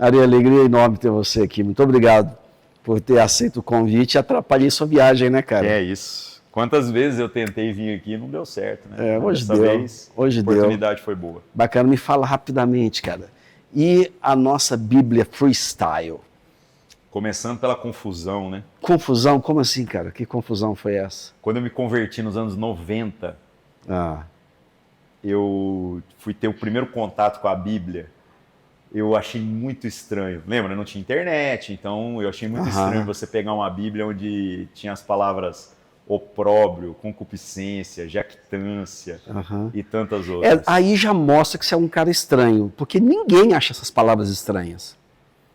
Ari, alegria enorme ter você aqui. Muito obrigado por ter aceito o convite e atrapalhei sua viagem, né, cara? É isso. Quantas vezes eu tentei vir aqui e não deu certo, né? Hoje Dessa deu. vez, Hoje a oportunidade foi boa. Bacana, me fala rapidamente, cara. E a nossa Bíblia Freestyle? Começando pela confusão, né? Confusão? Como assim, cara? Que confusão foi essa? Quando eu me converti nos anos 90, eu fui ter o primeiro contato com a Bíblia. Eu achei muito estranho. Lembra? Não tinha internet, então eu achei muito estranho você pegar uma Bíblia onde tinha as palavras opróbrio, concupiscência, jactância e tantas outras. Aí já mostra que você é um cara estranho, porque ninguém acha essas palavras estranhas.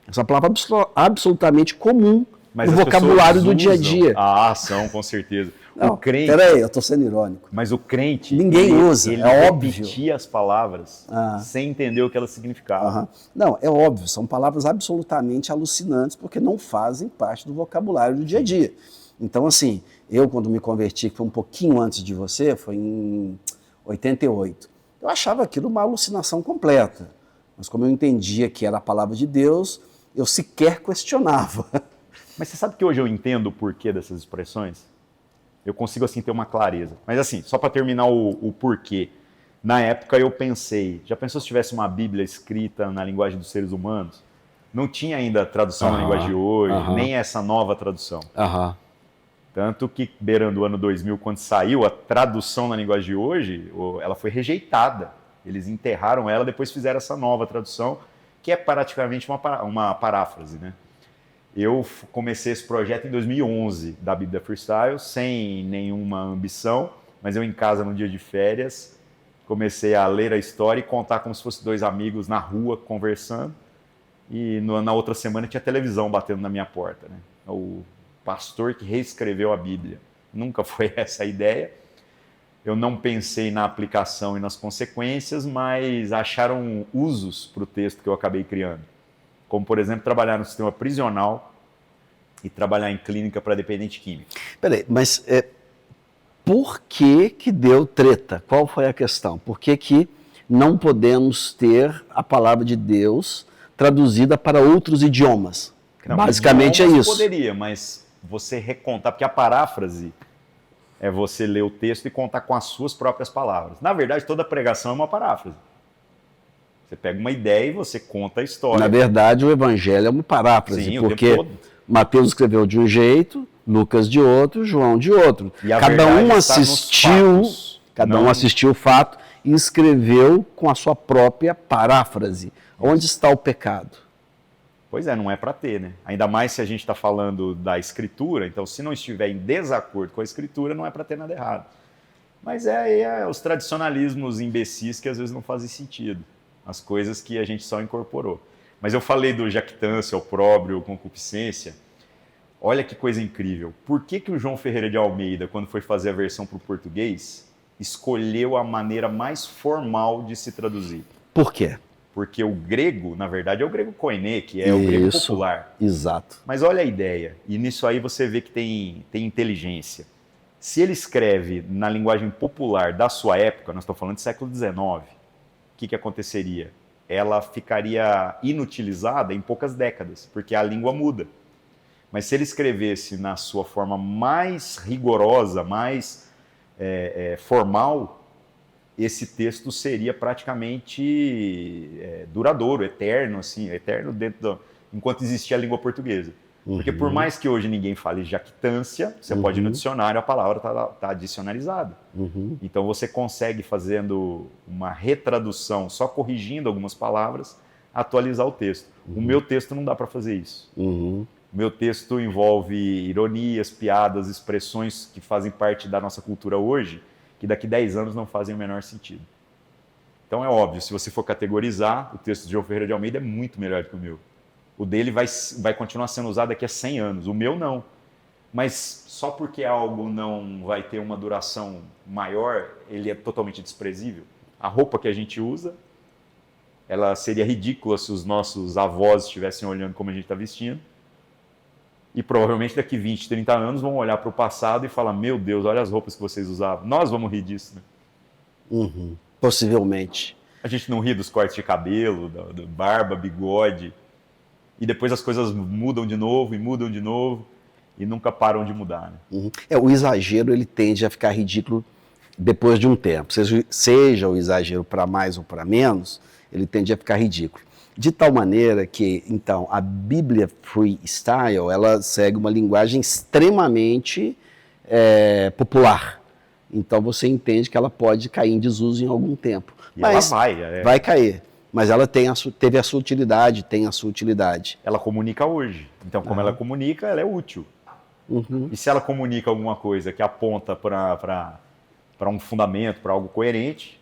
Essa palavra absolutamente comum no vocabulário do dia a dia. São, com certeza. Não, peraí, eu estou sendo irônico. Mas o crente, ninguém usa, ele é óbvio. repetia as palavras sem entender o que elas significavam. Não, é óbvio, são palavras absolutamente alucinantes, porque não fazem parte do vocabulário do dia a dia. Então, assim, eu quando me converti, que foi um pouquinho antes de você, foi em 88, eu achava aquilo uma alucinação completa. Mas como eu entendia que era a palavra de Deus, eu sequer questionava. Mas você sabe que hoje eu entendo o porquê dessas expressões? Eu consigo, assim, ter uma clareza. Mas, assim, só para terminar o porquê. Na época eu pensei, já pensou se tivesse uma Bíblia escrita na linguagem dos seres humanos? Não tinha ainda a tradução na linguagem de hoje, nem essa nova tradução. Tanto que, beirando o ano 2000, quando saiu a tradução na linguagem de hoje, ela foi rejeitada. Eles enterraram ela, depois fizeram essa nova tradução, que é praticamente uma paráfrase, né? Eu comecei esse projeto em 2011, da Bíblia Freestyle, sem nenhuma ambição, mas eu em casa, no dia de férias, comecei a ler a história e contar como se fossem dois amigos na rua, conversando, e na outra semana tinha televisão batendo na minha porta, né? O pastor que reescreveu a Bíblia. Nunca foi essa a ideia. Eu não pensei na aplicação e nas consequências, mas acharam usos para o texto que eu acabei criando. Como, por exemplo, trabalhar no sistema prisional e trabalhar em clínica para dependente químico. Peraí, mas por que deu treta? Qual foi a questão? Por que não podemos ter a palavra de Deus traduzida para outros idiomas? Não, basicamente é isso. Poderia, mas você recontar, porque a paráfrase é você ler o texto e contar com as suas próprias palavras. Na verdade, toda pregação é uma paráfrase. Você pega uma ideia e você conta a história. Na verdade, o evangelho é uma paráfrase, porque Mateus escreveu de um jeito, Lucas de outro, João de outro. Cada um assistiu o fato e escreveu com a sua própria paráfrase. Onde está o pecado? Pois é, não é para ter, né? Ainda mais se a gente está falando da escritura, então se não estiver em desacordo com a escritura, não é para ter nada errado. Mas é os tradicionalismos imbecis que às vezes não fazem sentido. As coisas que a gente só incorporou. Mas eu falei do jactância, opróbrio, concupiscência. Olha que coisa incrível. Por que o João Ferreira de Almeida, quando foi fazer a versão para o português, escolheu a maneira mais formal de se traduzir? Por quê? Porque o grego, na verdade, é o grego koiné, que é o grego popular. Exato. Mas olha a ideia. E nisso aí você vê que tem inteligência. Se ele escreve na linguagem popular da sua época, nós estamos falando do século XIX, o que aconteceria? Ela ficaria inutilizada em poucas décadas, porque a língua muda. Mas se ele escrevesse na sua forma mais rigorosa, mais formal, esse texto seria praticamente duradouro, eterno, assim, eterno enquanto existia a língua portuguesa. Porque por mais que hoje ninguém fale jactância, você pode ir no dicionário, a palavra está dicionarizada. Então você consegue, fazendo uma retradução, só corrigindo algumas palavras, atualizar o texto. O meu texto não dá para fazer isso. O meu texto envolve ironias, piadas, expressões que fazem parte da nossa cultura hoje, que daqui 10 anos não fazem o menor sentido. Então é óbvio, se você for categorizar, o texto de João Ferreira de Almeida é muito melhor do que o meu. O dele vai continuar sendo usado daqui a 100 anos, o meu não. Mas só porque algo não vai ter uma duração maior, ele é totalmente desprezível. A roupa que a gente usa, ela seria ridícula se os nossos avós estivessem olhando como a gente está vestindo. E provavelmente daqui 20, 30 anos vão olhar para o passado e falar: meu Deus, olha as roupas que vocês usavam. Nós vamos rir disso, né? Possivelmente. A gente não ri dos cortes de cabelo, da barba, bigode. e depois as coisas mudam de novo e mudam de novo e nunca param de mudar. Né? O exagero ele tende a ficar ridículo depois de um tempo, seja o exagero para mais ou para menos, ele tende a ficar ridículo. De tal maneira que, então, a Bíblia Freestyle, ela segue uma linguagem extremamente popular. Então você entende que ela pode cair em desuso em algum tempo. E mas ela vai cair. Mas ela teve a sua utilidade, tem a sua utilidade. Ela comunica hoje. Então, como ela comunica, ela é útil. E se ela comunica alguma coisa que aponta para um fundamento, para algo coerente,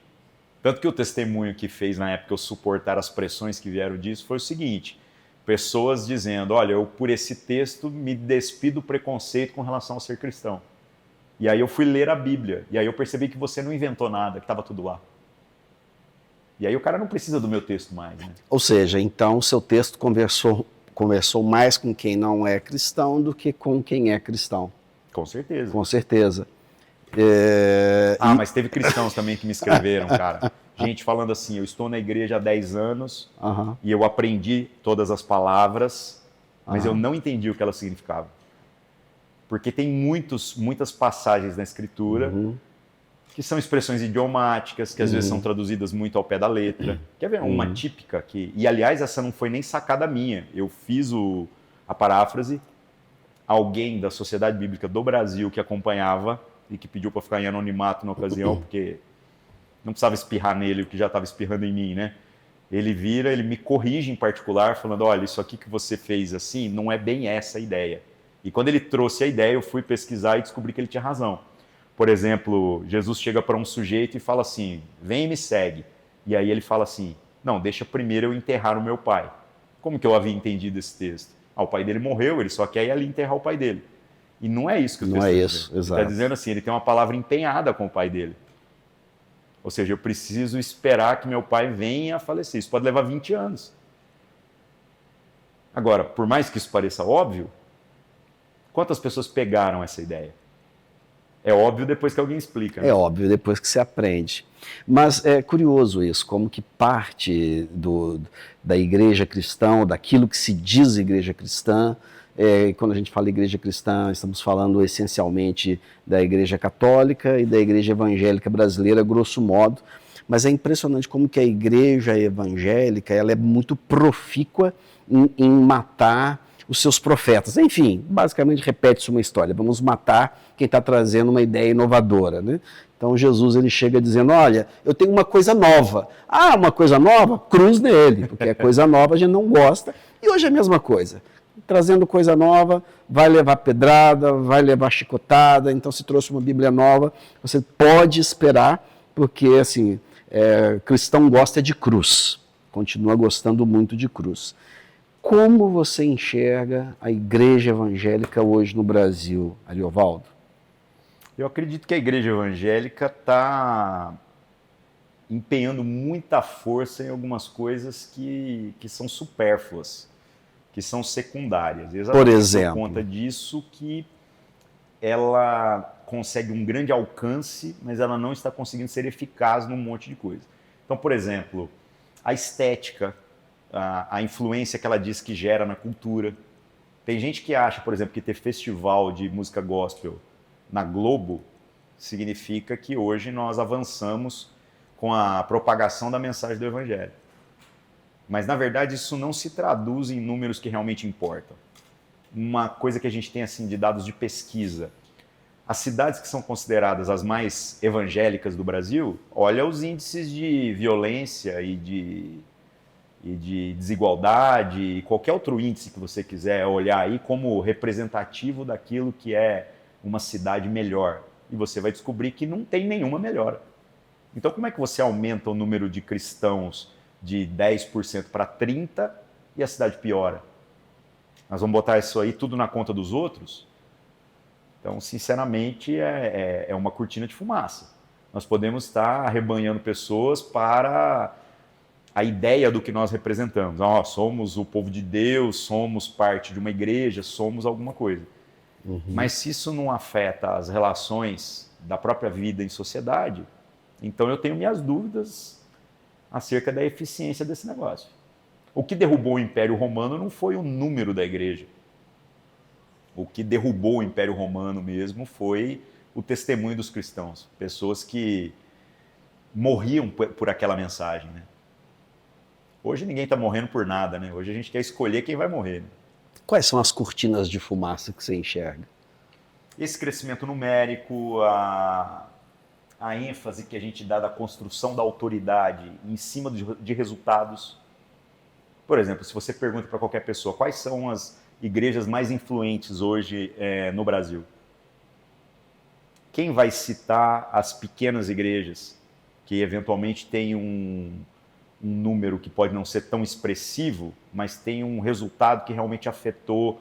tanto que o testemunho que fez na época eu suportar as pressões que vieram disso foi o seguinte, pessoas dizendo, olha, eu por esse texto me despido do preconceito com relação a ser cristão. E aí eu fui ler a Bíblia, e aí eu percebi que você não inventou nada, que estava tudo lá. E aí o cara não precisa do meu texto mais. Né? Ou seja, então o seu texto conversou mais com quem não é cristão do que com quem é cristão. Com certeza. Com certeza. Mas teve cristãos também que me escreveram, cara. Gente falando assim, eu estou na igreja há 10 anos e eu aprendi todas as palavras, mas eu não entendi o que elas significavam. Porque tem muitas passagens na Escritura que são expressões idiomáticas, que às vezes são traduzidas muito ao pé da letra. Quer ver uma típica que... E, aliás, essa não foi nem sacada minha. Eu fiz a paráfrase, alguém da Sociedade Bíblica do Brasil que acompanhava e que pediu para ficar em anonimato na ocasião, porque não precisava espirrar nele o que já estava espirrando em mim, né? Ele me corrige em particular, falando, olha, isso aqui que você fez assim, não é bem essa a ideia. E quando ele trouxe a ideia, eu fui pesquisar e descobri que ele tinha razão. Por exemplo, Jesus chega para um sujeito e fala assim, vem e me segue. E aí ele fala assim, não, deixa primeiro eu enterrar o meu pai. Como que eu havia entendido esse texto? O pai dele morreu, ele só quer ir ali enterrar o pai dele. E não é isso que o texto está dizendo. Exato. Está dizendo assim, ele tem uma palavra empenhada com o pai dele. Ou seja, eu preciso esperar que meu pai venha a falecer. Isso pode levar 20 anos. Agora, por mais que isso pareça óbvio, quantas pessoas pegaram essa ideia? É óbvio depois que alguém explica. Né? É óbvio depois que você aprende. Mas é curioso isso, como que parte da igreja cristã, daquilo que se diz igreja cristã, quando a gente fala igreja cristã, estamos falando essencialmente da igreja católica e da igreja evangélica brasileira, grosso modo, mas é impressionante como que a igreja evangélica ela é muito profícua em matar os seus profetas. Enfim, basicamente repete-se uma história, vamos matar quem está trazendo uma ideia inovadora. Né? Então Jesus ele chega dizendo, olha, eu tenho uma coisa nova. Ah, uma coisa nova? Cruz nele, porque é coisa nova, a gente não gosta. E hoje é a mesma coisa. Trazendo coisa nova, vai levar pedrada, vai levar chicotada, então se trouxe uma Bíblia nova, você pode esperar, porque assim, cristão gosta de cruz, continua gostando muito de cruz. Como você enxerga a igreja evangélica hoje no Brasil, Ariovaldo? Eu acredito que a igreja evangélica está empenhando muita força em algumas coisas que são supérfluas, que são secundárias. Exatamente por exemplo, por conta disso que ela consegue um grande alcance, mas ela não está conseguindo ser eficaz num monte de coisa. Então, por exemplo, a estética, a influência que ela diz que gera na cultura. Tem gente que acha, por exemplo, que ter festival de música gospel na Globo significa que hoje nós avançamos com a propagação da mensagem do Evangelho. Mas, na verdade, isso não se traduz em números que realmente importam. Uma coisa que a gente tem assim, de dados de pesquisa. As cidades que são consideradas as mais evangélicas do Brasil, olha os índices de violência e de desigualdade, e qualquer outro índice que você quiser olhar aí como representativo daquilo que é uma cidade melhor. E você vai descobrir que não tem nenhuma melhora. Então, como é que você aumenta o número de cristãos de 10% para 30% e a cidade piora? Nós vamos botar isso aí tudo na conta dos outros? Então, sinceramente, é uma cortina de fumaça. Nós podemos estar arrebanhando pessoas para a ideia do que nós representamos. Somos o povo de Deus, somos parte de uma igreja, somos alguma coisa. Mas se isso não afeta as relações da própria vida em sociedade, então eu tenho minhas dúvidas acerca da eficiência desse negócio. O que derrubou o Império Romano não foi o número da igreja. O que derrubou o Império Romano mesmo foi o testemunho dos cristãos. Pessoas que morriam por aquela mensagem, né? Hoje ninguém está morrendo por nada, né? Hoje a gente quer escolher quem vai morrer. Né? Quais são as cortinas de fumaça que você enxerga? Esse crescimento numérico, a ênfase que a gente dá da construção da autoridade em cima de resultados. Por exemplo, se você pergunta para qualquer pessoa quais são as igrejas mais influentes hoje no Brasil, quem vai citar as pequenas igrejas que eventualmente têm um número que pode não ser tão expressivo, mas tem um resultado que realmente afetou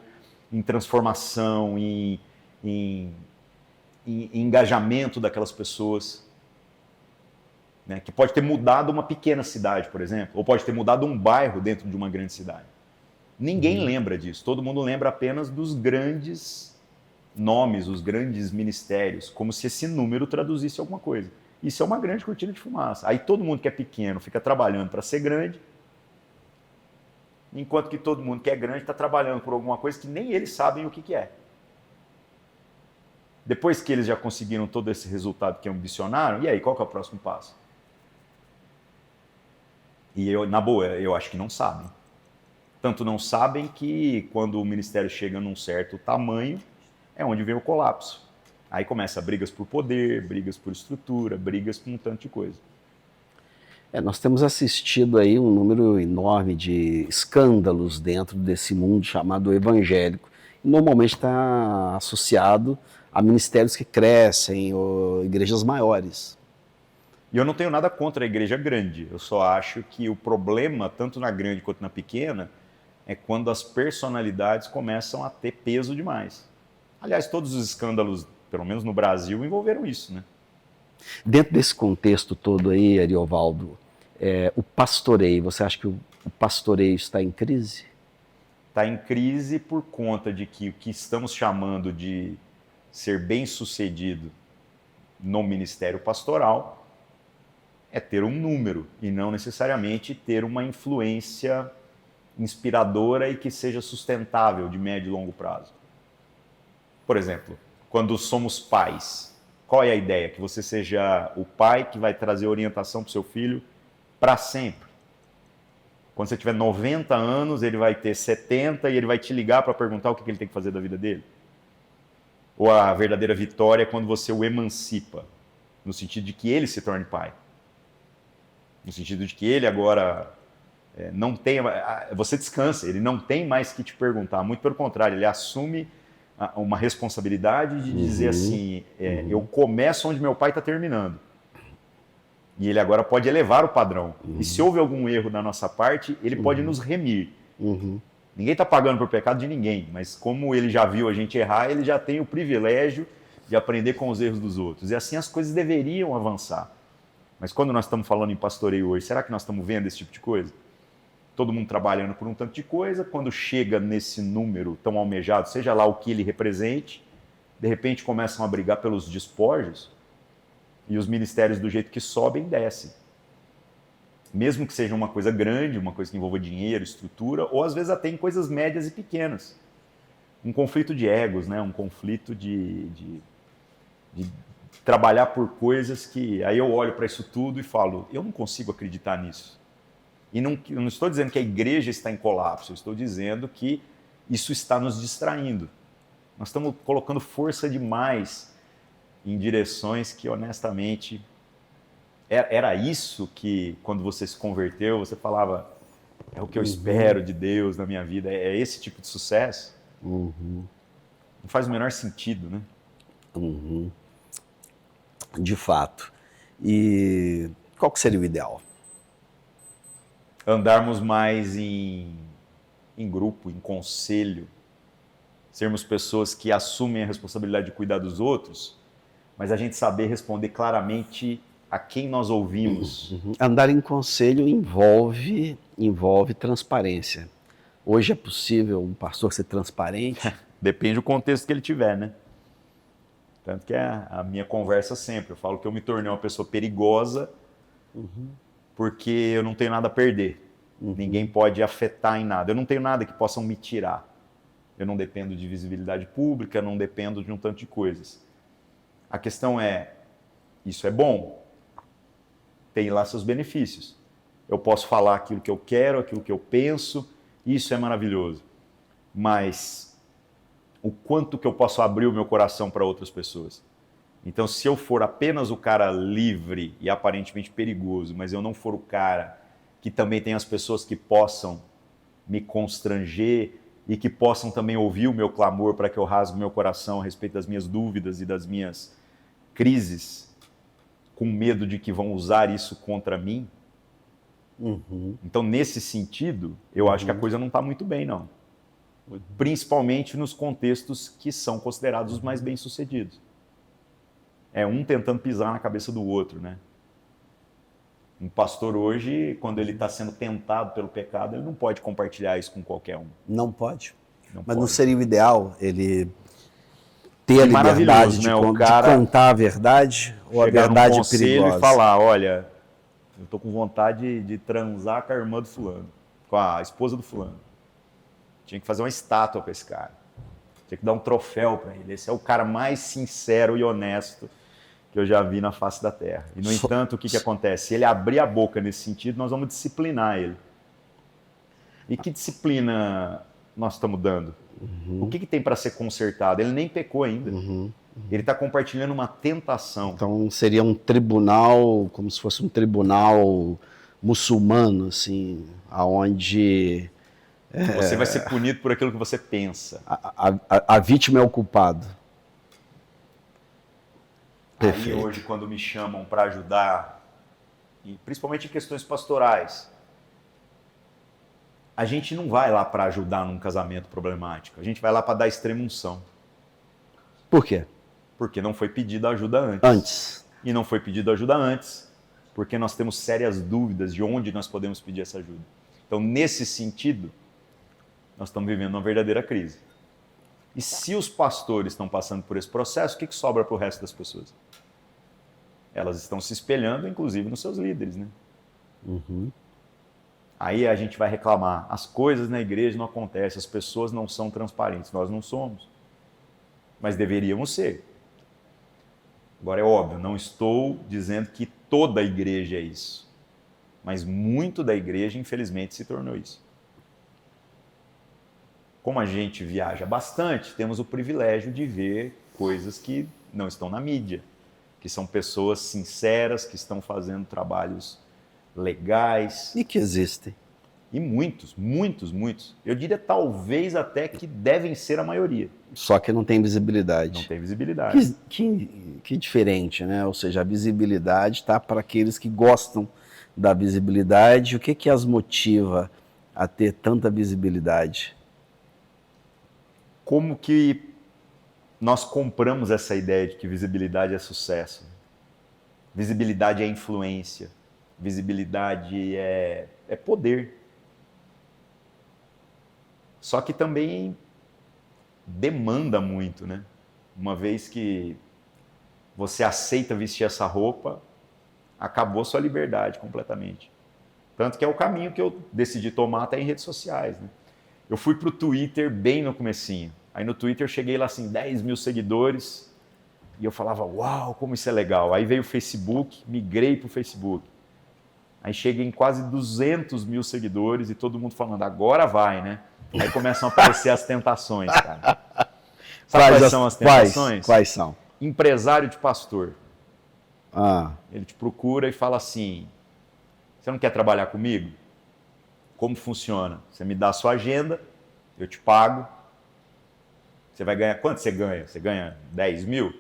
em transformação, em engajamento daquelas pessoas, né? Que pode ter mudado uma pequena cidade, por exemplo, ou pode ter mudado um bairro dentro de uma grande cidade. Ninguém lembra disso, todo mundo lembra apenas dos grandes nomes, os grandes ministérios, como se esse número traduzisse alguma coisa. Isso é uma grande cortina de fumaça. Aí todo mundo que é pequeno fica trabalhando para ser grande, enquanto que todo mundo que é grande está trabalhando por alguma coisa que nem eles sabem o que é. Depois que eles já conseguiram todo esse resultado que ambicionaram, e aí, qual que é o próximo passo? E eu, na boa, eu acho que não sabem. Tanto não sabem que quando o ministério chega num certo tamanho, é onde vem o colapso. Aí começa brigas por poder, brigas por estrutura, brigas por um tanto de coisa. Nós temos assistido aí um número enorme de escândalos dentro desse mundo chamado evangélico. Normalmente está associado a ministérios que crescem ou igrejas maiores. E eu não tenho nada contra a igreja grande. Eu só acho que o problema, tanto na grande quanto na pequena, é quando as personalidades começam a ter peso demais. Aliás, todos os escândalos, pelo menos no Brasil, envolveram isso, né? Dentro desse contexto todo aí, Ariovaldo, o pastoreio, você acha que o pastoreio está em crise? Está em crise por conta de que o que estamos chamando de ser bem-sucedido no ministério pastoral é ter um número e não necessariamente ter uma influência inspiradora e que seja sustentável de médio e longo prazo. Por exemplo, quando somos pais, qual é a ideia? Que você seja o pai que vai trazer orientação para o seu filho para sempre. Quando você tiver 90 anos, ele vai ter 70 e ele vai te ligar para perguntar o que ele tem que fazer da vida dele. Ou a verdadeira vitória é quando você o emancipa, no sentido de que ele se torne pai. No sentido de que ele agora não tem... Você descansa, ele não tem mais que te perguntar. Muito pelo contrário, ele assume uma responsabilidade de dizer assim, eu começo onde meu pai está terminando. E ele agora pode elevar o padrão. E se houve algum erro da nossa parte, ele pode nos remir. Ninguém está pagando por pecado de ninguém, mas como ele já viu a gente errar, ele já tem o privilégio de aprender com os erros dos outros. E assim as coisas deveriam avançar. Mas quando nós estamos falando em pastoreio hoje, será que nós estamos vendo esse tipo de coisa? Todo mundo trabalhando por um tanto de coisa, quando chega nesse número tão almejado, seja lá o que ele represente, de repente começam a brigar pelos despojos e os ministérios do jeito que sobem, descem. Mesmo que seja uma coisa grande, uma coisa que envolva dinheiro, estrutura, ou às vezes até em coisas médias e pequenas. Um conflito de egos, né? Um conflito de trabalhar por coisas que... Aí eu olho para isso tudo e falo, eu não consigo acreditar nisso. E não estou dizendo que a igreja está em colapso, eu estou dizendo que isso está nos distraindo. Nós estamos colocando força demais em direções que, honestamente, era isso que, quando você se converteu, você falava, é o que eu espero de Deus na minha vida, é esse tipo de sucesso? Não faz o menor sentido, né? De fato. E qual que seria o ideal? Andarmos mais em grupo, em conselho, sermos pessoas que assumem a responsabilidade de cuidar dos outros, mas a gente saber responder claramente a quem nós ouvimos. Andar em conselho envolve transparência. Hoje é possível um pastor ser transparente? Depende do contexto que ele tiver, né? Tanto que é a minha conversa sempre. Eu falo que eu me tornei uma pessoa perigosa porque eu não tenho nada a perder. Ninguém pode afetar em nada. Eu não tenho nada que possam me tirar. Eu não dependo de visibilidade pública, não dependo de um tanto de coisas. A questão é, isso é bom? Tem lá seus benefícios. Eu posso falar aquilo que eu quero, aquilo que eu penso, isso é maravilhoso. Mas o quanto que eu posso abrir o meu coração para outras pessoas? Então, se eu for apenas o cara livre e aparentemente perigoso, mas eu não for o cara que também tem as pessoas que possam me constranger e que possam também ouvir o meu clamor para que eu rasgue o meu coração a respeito das minhas dúvidas e das minhas crises, com medo de que vão usar isso contra mim. Então, nesse sentido, eu acho que a coisa não está muito bem, não. Principalmente nos contextos que são considerados os mais bem-sucedidos. É um tentando pisar na cabeça do outro, né? Um pastor hoje, quando ele está sendo tentado pelo pecado, ele não pode compartilhar isso com qualquer um. Não pode. Não Mas pode. não seria o ideal ele ter a maravilhoso, liberdade de, né? de contar a verdade ou a Chegar verdade num conselho perigosa? e falar, olha, eu tô com vontade de transar com a irmã do fulano, com a esposa do fulano. Tinha que fazer uma estátua para esse cara. Tinha que dar um troféu para ele. Esse é o cara mais sincero e honesto que eu já vi na face da terra. E, no entanto, o que acontece? Se ele abrir a boca nesse sentido, nós vamos disciplinar ele. E que disciplina nós estamos dando? O que tem para ser consertado? Ele nem pecou ainda. Ele está compartilhando uma tentação. Então seria um tribunal, como se fosse um tribunal muçulmano, assim, aonde você vai ser punido por aquilo que você pensa. A vítima é o culpado. Aí hoje, quando me chamam para ajudar, e principalmente em questões pastorais, a gente não vai lá para ajudar num casamento problemático. A gente vai lá para dar extrema-unção. Por quê? Porque não foi pedida ajuda Antes. E não foi pedido ajuda antes, porque nós temos sérias dúvidas de onde nós podemos pedir essa ajuda. Então, nesse sentido, nós estamos vivendo uma verdadeira crise. E se os pastores estão passando por esse processo, o que sobra para o resto das pessoas? Elas estão se espelhando, inclusive, nos seus líderes, né? Aí a gente vai reclamar. As coisas na igreja não acontecem, as pessoas não são transparentes. Nós não somos. Mas deveríamos ser. Agora é óbvio, não estou dizendo que toda a igreja é isso. Mas muito da igreja, infelizmente, se tornou isso. Como a gente viaja bastante, temos o privilégio de ver coisas que não estão na mídia, que são pessoas sinceras, que estão fazendo trabalhos legais. E que existem. E muitos. Eu diria talvez até que devem ser a maioria. Só que não tem visibilidade. Não tem visibilidade. Que diferente, né? Ou seja, a visibilidade está para aqueles que gostam da visibilidade. O que as motiva a ter tanta visibilidade? Como que nós compramos essa ideia de que visibilidade é sucesso? Visibilidade é influência. Visibilidade é poder. Só que também demanda muito, né? Uma vez que você aceita vestir essa roupa, acabou sua liberdade completamente. Tanto que é o caminho que eu decidi tomar até em redes sociais, né? Eu fui pro Twitter bem no comecinho. Aí no Twitter eu cheguei lá assim, 10 mil seguidores, e eu falava, uau, como isso é legal. Aí veio o Facebook, migrei pro Facebook. Aí cheguei em quase 200 mil seguidores e todo mundo falando, agora vai, né? Aí começam a aparecer as tentações, cara. Sabe quais são as tentações? Quais são? Empresário de pastor. Ele te procura e fala assim, você não quer trabalhar comigo? Como funciona? Você me dá a sua agenda, eu te pago. Você vai ganhar, quanto você ganha? Você ganha 10 mil?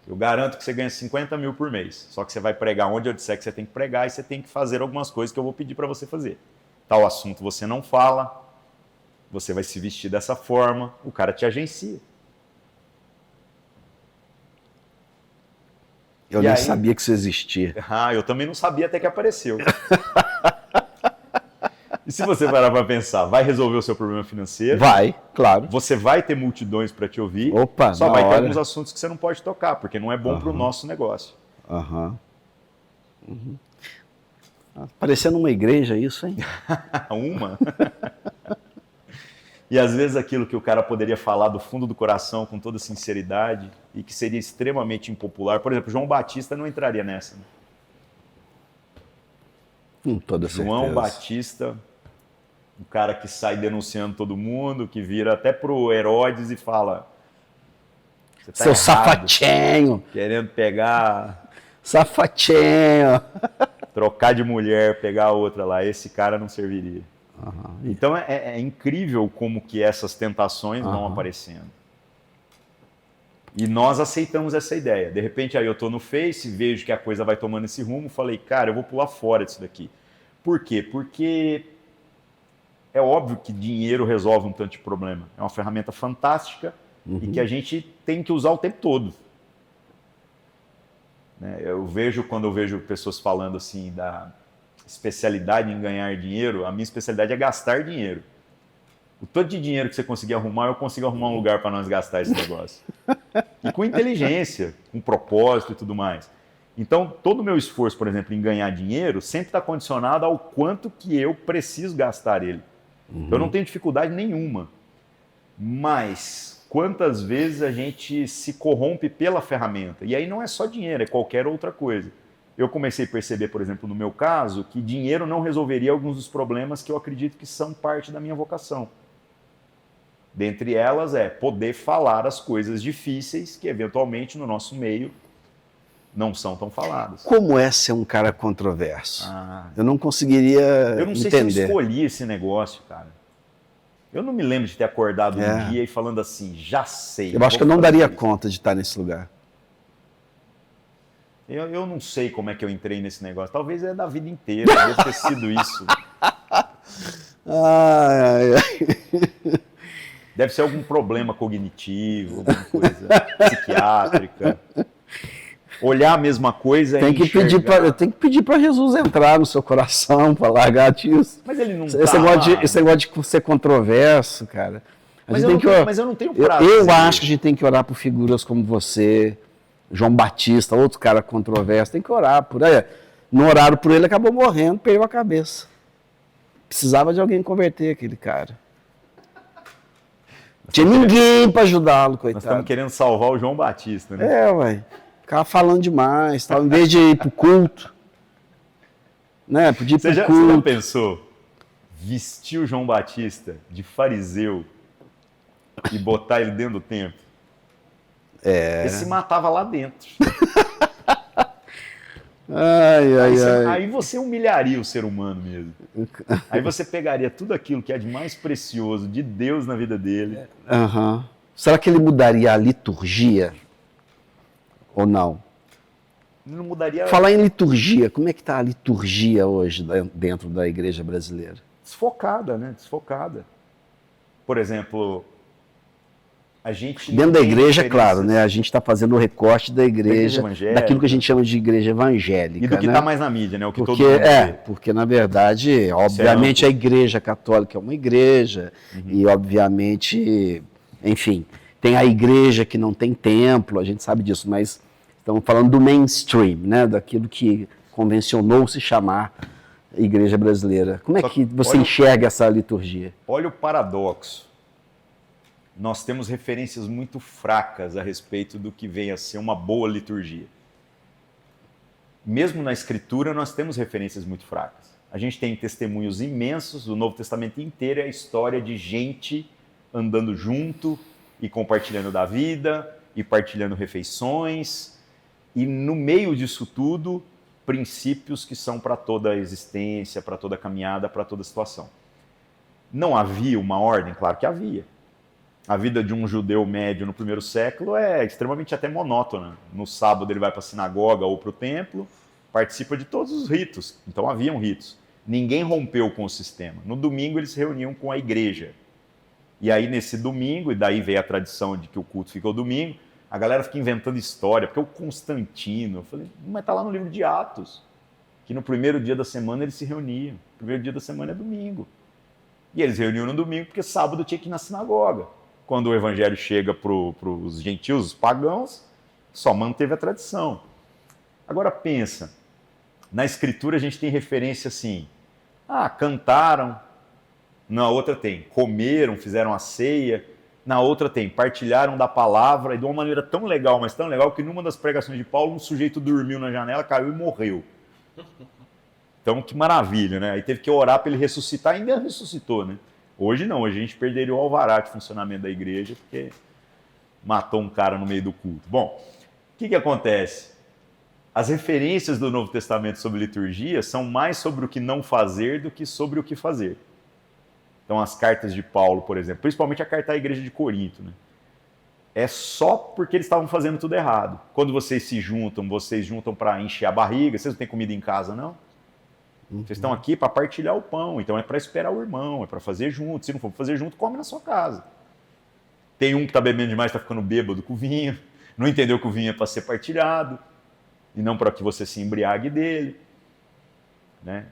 Eu garanto que você ganha 50 mil por mês. Só que você vai pregar onde eu disser que você tem que pregar e você tem que fazer algumas coisas que eu vou pedir para você fazer. Tal assunto você não fala, você vai se vestir dessa forma, o cara te agencia. Eu nem sabia que isso existia. Eu também não sabia até que apareceu. E se você parar para pensar, vai resolver o seu problema financeiro? Vai, claro. Você vai ter multidões para te ouvir. Opa, só vai ter alguns assuntos que você não pode tocar, porque não é bom para o nosso negócio. Parecendo uma igreja isso, hein? Uma. E às vezes aquilo que o cara poderia falar do fundo do coração com toda sinceridade e que seria extremamente impopular. Por exemplo, João Batista não entraria nessa. Né? Com toda certeza. João Batista, um cara que sai denunciando todo mundo, que vira até pro Herodes e fala: "Você tá Seu errado, safatinho! querendo pegar, Safatinho! trocar de mulher, pegar a outra lá, esse cara não serviria." Uhum. Então é incrível como que essas tentações vão aparecendo. E nós aceitamos essa ideia. De repente aí eu estou no Face, vejo que a coisa vai tomando esse rumo, falei, cara, eu vou pular fora disso daqui. Por quê? Porque é óbvio que dinheiro resolve um tanto de problema. É uma ferramenta fantástica e que a gente tem que usar o tempo todo. Quando eu vejo pessoas falando assim da especialidade em ganhar dinheiro, a minha especialidade é gastar dinheiro. O tanto de dinheiro que você conseguir arrumar, eu consigo arrumar um lugar para nós gastar esse negócio. E com inteligência, com propósito e tudo mais. Então, todo o meu esforço, por exemplo, em ganhar dinheiro, sempre está condicionado ao quanto que eu preciso gastar ele. Eu não tenho dificuldade nenhuma. Mas quantas vezes a gente se corrompe pela ferramenta? E aí não é só dinheiro, é qualquer outra coisa. Eu comecei a perceber, por exemplo, no meu caso, que dinheiro não resolveria alguns dos problemas que eu acredito que são parte da minha vocação. Dentre elas é poder falar as coisas difíceis que, eventualmente, no nosso meio, não são tão faladas. Como é ser um cara controverso? Eu não conseguiria Eu não sei entender. se eu escolhi esse negócio, cara. Eu não me lembro de ter acordado um dia e falando assim, já sei. Eu acho que eu não daria conta de estar nesse lugar. Eu não sei como é que eu entrei nesse negócio. Talvez é da vida inteira, deve ter sido isso. Deve ser algum problema cognitivo, alguma coisa psiquiátrica. Olhar a mesma coisa e enxergar. Eu tenho que pedir para Jesus entrar no seu coração, para largar disso. Mas ele não Esse negócio de ser controverso, cara. Mas eu não tenho prazer. Eu acho que a gente tem que orar por figuras como você, João Batista, outro cara controverso. Tem que orar por ele. Não oraram por ele, acabou morrendo, perdeu a cabeça. Precisava de alguém converter aquele cara. Tinha ninguém para ajudá-lo, coitado. Nós estamos querendo salvar o João Batista, né? Ué. Ficava falando demais, tal. Em vez de ir pro culto. Né? Podia ir pro culto. Você já pensou? Vestir o João Batista de fariseu e botar ele dentro do templo? Ele se matava lá dentro. Aí você humilharia o ser humano mesmo. Aí você pegaria tudo aquilo que é de mais precioso de Deus na vida dele. Será que ele mudaria a liturgia? Ou não? Não mudaria. Falar em liturgia, como é que está a liturgia hoje dentro da igreja brasileira? Desfocada, né? Desfocada. Por exemplo, a gente... Dentro da igreja, claro, né? A gente está fazendo o recorte da igreja daquilo que a gente chama de igreja evangélica. E do que está mais na mídia, né? O que todo mundo porque na verdade, obviamente a igreja católica é uma igreja, e obviamente, enfim, tem a igreja que não tem templo, a gente sabe disso, mas estamos falando do mainstream, né? Daquilo que convencionou se chamar igreja brasileira. Como é que você enxerga essa liturgia? Olha o paradoxo. Nós temos referências muito fracas a respeito do que vem a ser uma boa liturgia. Mesmo na Escritura, nós temos referências muito fracas. A gente tem testemunhos imensos, o Novo Testamento inteiro é a história de gente andando junto e compartilhando da vida, e partilhando refeições, e no meio disso tudo, princípios que são para toda a existência, para toda a caminhada, para toda a situação. Não havia uma ordem? Claro que havia. A vida de um judeu médio no primeiro século é extremamente até monótona. No sábado ele vai para a sinagoga ou para o templo, participa de todos os ritos. Então haviam ritos. Ninguém rompeu com o sistema. No domingo eles se reuniam com a igreja. E aí nesse domingo, e daí veio a tradição de que o culto fica o domingo, a galera fica inventando história, porque o Constantino, eu falei, mas está lá no livro de Atos, que no primeiro dia da semana eles se reuniam. O primeiro dia da semana é domingo. E eles se reuniam no domingo porque sábado tinha que ir na sinagoga. Quando o evangelho chega para os gentios, os pagãos, só manteve a tradição. Agora pensa, Na escritura a gente tem referência assim, cantaram, na outra tem comeram, fizeram a ceia, na outra tem partilharam da palavra, e de uma maneira tão legal, mas tão legal, que numa das pregações de Paulo, um sujeito dormiu na janela, caiu e morreu. Então, que maravilha, né? Aí teve que orar para ele ressuscitar, e ainda ressuscitou, né? Hoje não, hoje a gente perderia o alvará de funcionamento da igreja, porque matou um cara no meio do culto. Bom, o que acontece? As referências do Novo Testamento sobre liturgia são mais sobre o que não fazer do que sobre o que fazer. Então, as cartas de Paulo, por exemplo, principalmente a carta à igreja de Corinto, né? É só porque eles estavam fazendo tudo errado. Quando vocês juntam para encher a barriga, vocês não têm comida em casa, não? Vocês estão aqui para partilhar o pão, então é para esperar o irmão, é para fazer junto. Se não for fazer junto, come na sua casa. Tem um que está bebendo demais, está ficando bêbado com o vinho, não entendeu que o vinho é para ser partilhado, e não para que você se embriague dele. Né?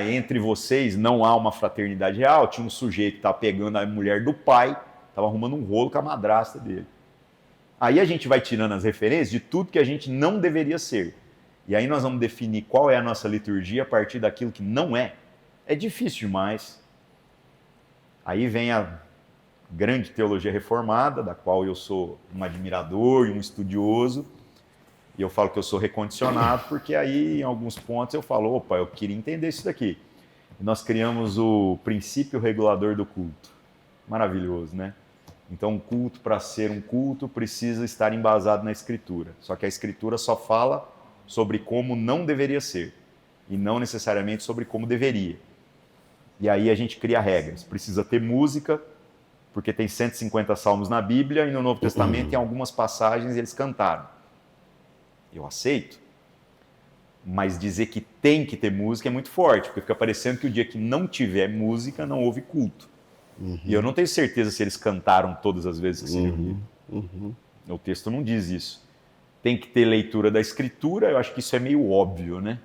Entre vocês não há uma fraternidade real. Tinha um sujeito que estava pegando a mulher do pai, estava arrumando um rolo com a madrasta dele. Aí a gente vai tirando as referências de tudo que a gente não deveria ser. E aí nós vamos definir qual é a nossa liturgia a partir daquilo que não é. É difícil demais. Aí vem a grande teologia reformada, da qual eu sou um admirador e um estudioso. E eu falo que eu sou recondicionado, porque aí, em alguns pontos, eu falo, opa, eu queria entender isso daqui. E nós criamos o princípio regulador do culto. Maravilhoso, né? Então, o culto, para ser um culto, precisa estar embasado na Escritura. Só que a Escritura só fala sobre como não deveria ser, e não necessariamente sobre como deveria. E aí a gente cria regras. Precisa ter música, porque tem 150 salmos na Bíblia, e no Novo Testamento, em algumas passagens, eles cantaram. Eu aceito. Mas dizer que tem que ter música é muito forte, porque fica parecendo que o dia que não tiver música, não houve culto. E eu não tenho certeza se eles cantaram todas as vezes que se reuniram. O texto não diz isso. Tem que ter leitura da Escritura, eu acho que isso é meio óbvio, né?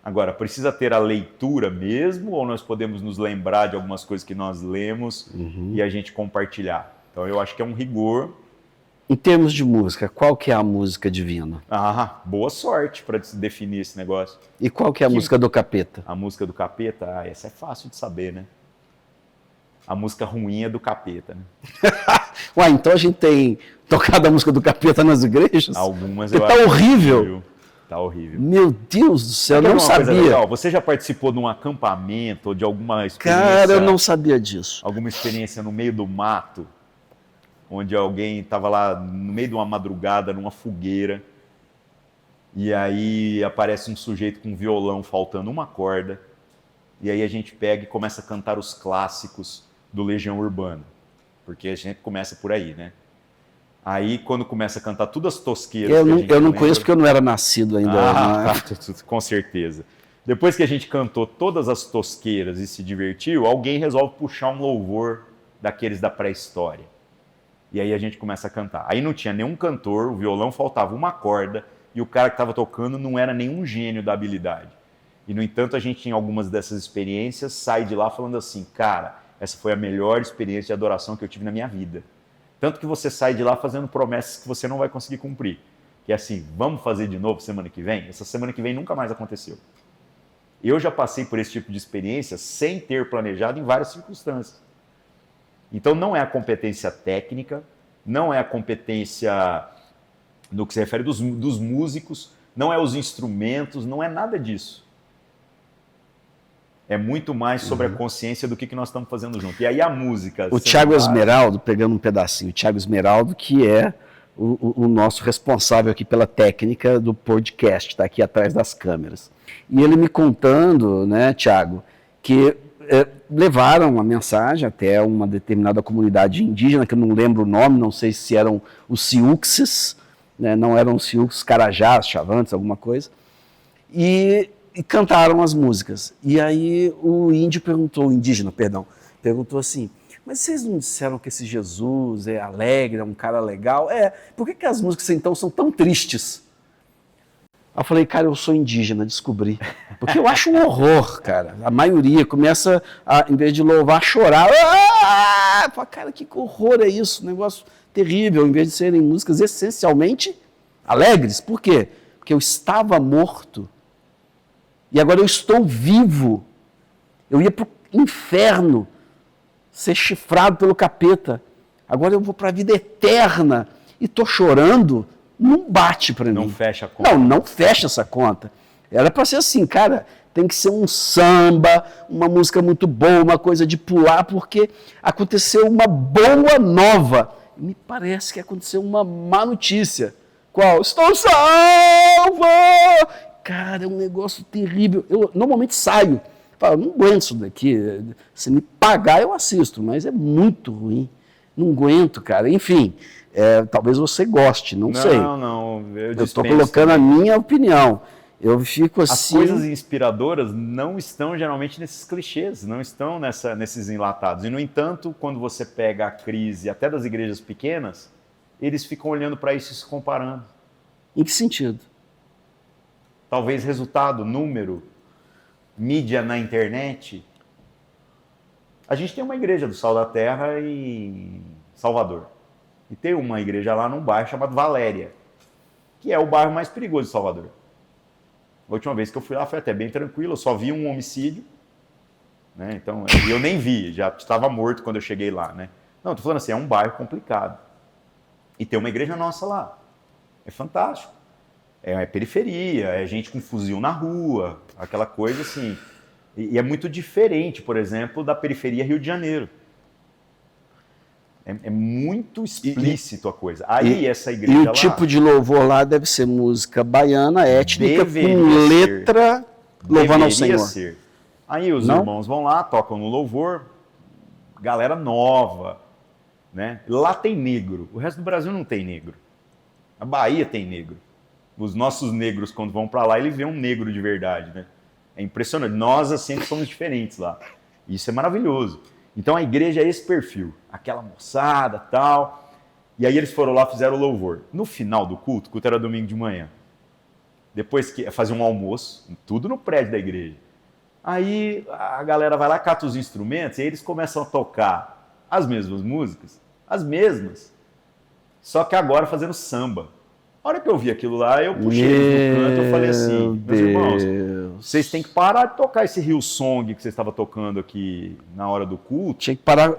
Agora, precisa ter a leitura mesmo, ou nós podemos nos lembrar de algumas coisas que nós lemos e a gente compartilhar? Então, eu acho que é um rigor. Em termos de música, qual que é a música divina? Boa sorte para definir esse negócio. E qual que é a música do capeta? A música do capeta? Essa é fácil de saber, né? A música ruim é do capeta, né? Então a gente tem tocado a música do capeta nas igrejas? Algumas eu acho. Tá horrível. Tá horrível. Meu Deus do céu, eu não sabia. Você já participou de um acampamento ou de alguma experiência? Cara, eu não sabia disso. Alguma experiência no meio do mato, onde alguém estava lá no meio de uma madrugada, numa fogueira, e aí aparece um sujeito com um violão faltando uma corda, e aí a gente pega e começa a cantar os clássicos do Legião Urbana, porque a gente começa por aí, né? Aí, quando começa a cantar todas as tosqueiras... Eu não conheço porque eu não era nascido ainda. Com certeza. Depois que a gente cantou todas as tosqueiras e se divertiu, alguém resolve puxar um louvor daqueles da pré-história. E aí a gente começa a cantar. Aí não tinha nenhum cantor, o violão faltava uma corda, e o cara que estava tocando não era nenhum gênio da habilidade. E, no entanto, a gente, em algumas dessas experiências, sai de lá falando assim, cara, essa foi a melhor experiência de adoração que eu tive na minha vida. Tanto que você sai de lá fazendo promessas que você não vai conseguir cumprir. Que é assim, vamos fazer de novo semana que vem? Essa semana que vem nunca mais aconteceu. Eu já passei por esse tipo de experiência sem ter planejado em várias circunstâncias. Então não é a competência técnica, não é a competência no que se refere dos músicos, não é os instrumentos, não é nada disso. É muito mais sobre a consciência do que nós estamos fazendo junto. E aí a música... O Thiago Esmeraldo, pegando um pedacinho, o Thiago Esmeraldo, que é o nosso responsável aqui pela técnica do podcast, está aqui atrás das câmeras. E ele me contando, né, Thiago, que levaram a mensagem até uma determinada comunidade indígena, que eu não lembro o nome, não sei se eram os Siuxes, né, não eram os Siuxes, Carajás, Chavantes, alguma coisa, e cantaram as músicas. E aí o indígena perguntou assim, mas vocês não disseram que esse Jesus é alegre, é um cara legal? Por que as músicas então são tão tristes? Eu falei, cara, eu sou indígena, descobri. Porque eu acho um horror, cara. A maioria começa, em vez de louvar, a chorar. Cara, que horror é isso? Um negócio terrível, em vez de serem músicas essencialmente alegres. Por quê? Porque eu estava morto E agora eu estou vivo. Eu ia para o inferno, ser chifrado pelo capeta. Agora eu vou para a vida eterna e estou chorando. Não bate para mim. Não fecha a conta. Não fecha essa conta. Era para ser assim, cara, tem que ser um samba, uma música muito boa, uma coisa de pular, porque aconteceu uma boa nova. Me parece que aconteceu uma má notícia. Qual? Estou salvo! Cara, é um negócio terrível. Eu normalmente saio. Falo, não aguento isso daqui. Se me pagar, eu assisto, mas é muito ruim. Não aguento, cara. Enfim, talvez você goste, não sei. Não. Eu estou colocando a minha opinião. Eu fico assim... As coisas inspiradoras não estão geralmente nesses clichês, não estão nesses enlatados. E, no entanto, quando você pega a crise até das igrejas pequenas, eles ficam olhando para isso e se comparando. Em que sentido? Talvez resultado, número, mídia na internet. A gente tem uma igreja do Sal da Terra em Salvador. E tem uma igreja lá num bairro chamado Valéria, que é o bairro mais perigoso de Salvador. A última vez que eu fui lá foi até bem tranquilo, eu só vi um homicídio, né? Então, eu nem vi, já estava morto quando eu cheguei lá, né? Não, estou falando assim, é um bairro complicado. E tem uma igreja nossa lá. É fantástico. É periferia, é gente com fuzil na rua, aquela coisa assim. E é muito diferente, por exemplo, da periferia Rio de Janeiro. É muito explícito a coisa. Aí essa igreja lá... E o tipo de louvor lá deve ser música baiana, étnica, com letra, louvando ao Senhor. Ser. Aí os irmãos vão lá, tocam no louvor, galera nova, né? Lá tem negro, o resto do Brasil não tem negro. A Bahia tem negro. Os nossos negros, quando vão para lá, eles vêem um negro de verdade, né? É impressionante. Nós, assim, somos diferentes lá. Isso é maravilhoso. Então a igreja é esse perfil, aquela moçada, tal. E aí eles foram lá, fizeram o louvor. No final do culto, o culto era domingo de manhã. Depois que faziam um almoço, tudo no prédio da igreja. Aí a galera vai lá, cata os instrumentos e aí eles começam a tocar as mesmas músicas, as mesmas, só que agora fazendo samba. A hora que eu vi aquilo lá, eu puxei eles no canto e falei assim, meus irmãos, vocês têm que parar de tocar esse Hillsong que vocês estavam tocando aqui na hora do culto. Tinha que parar,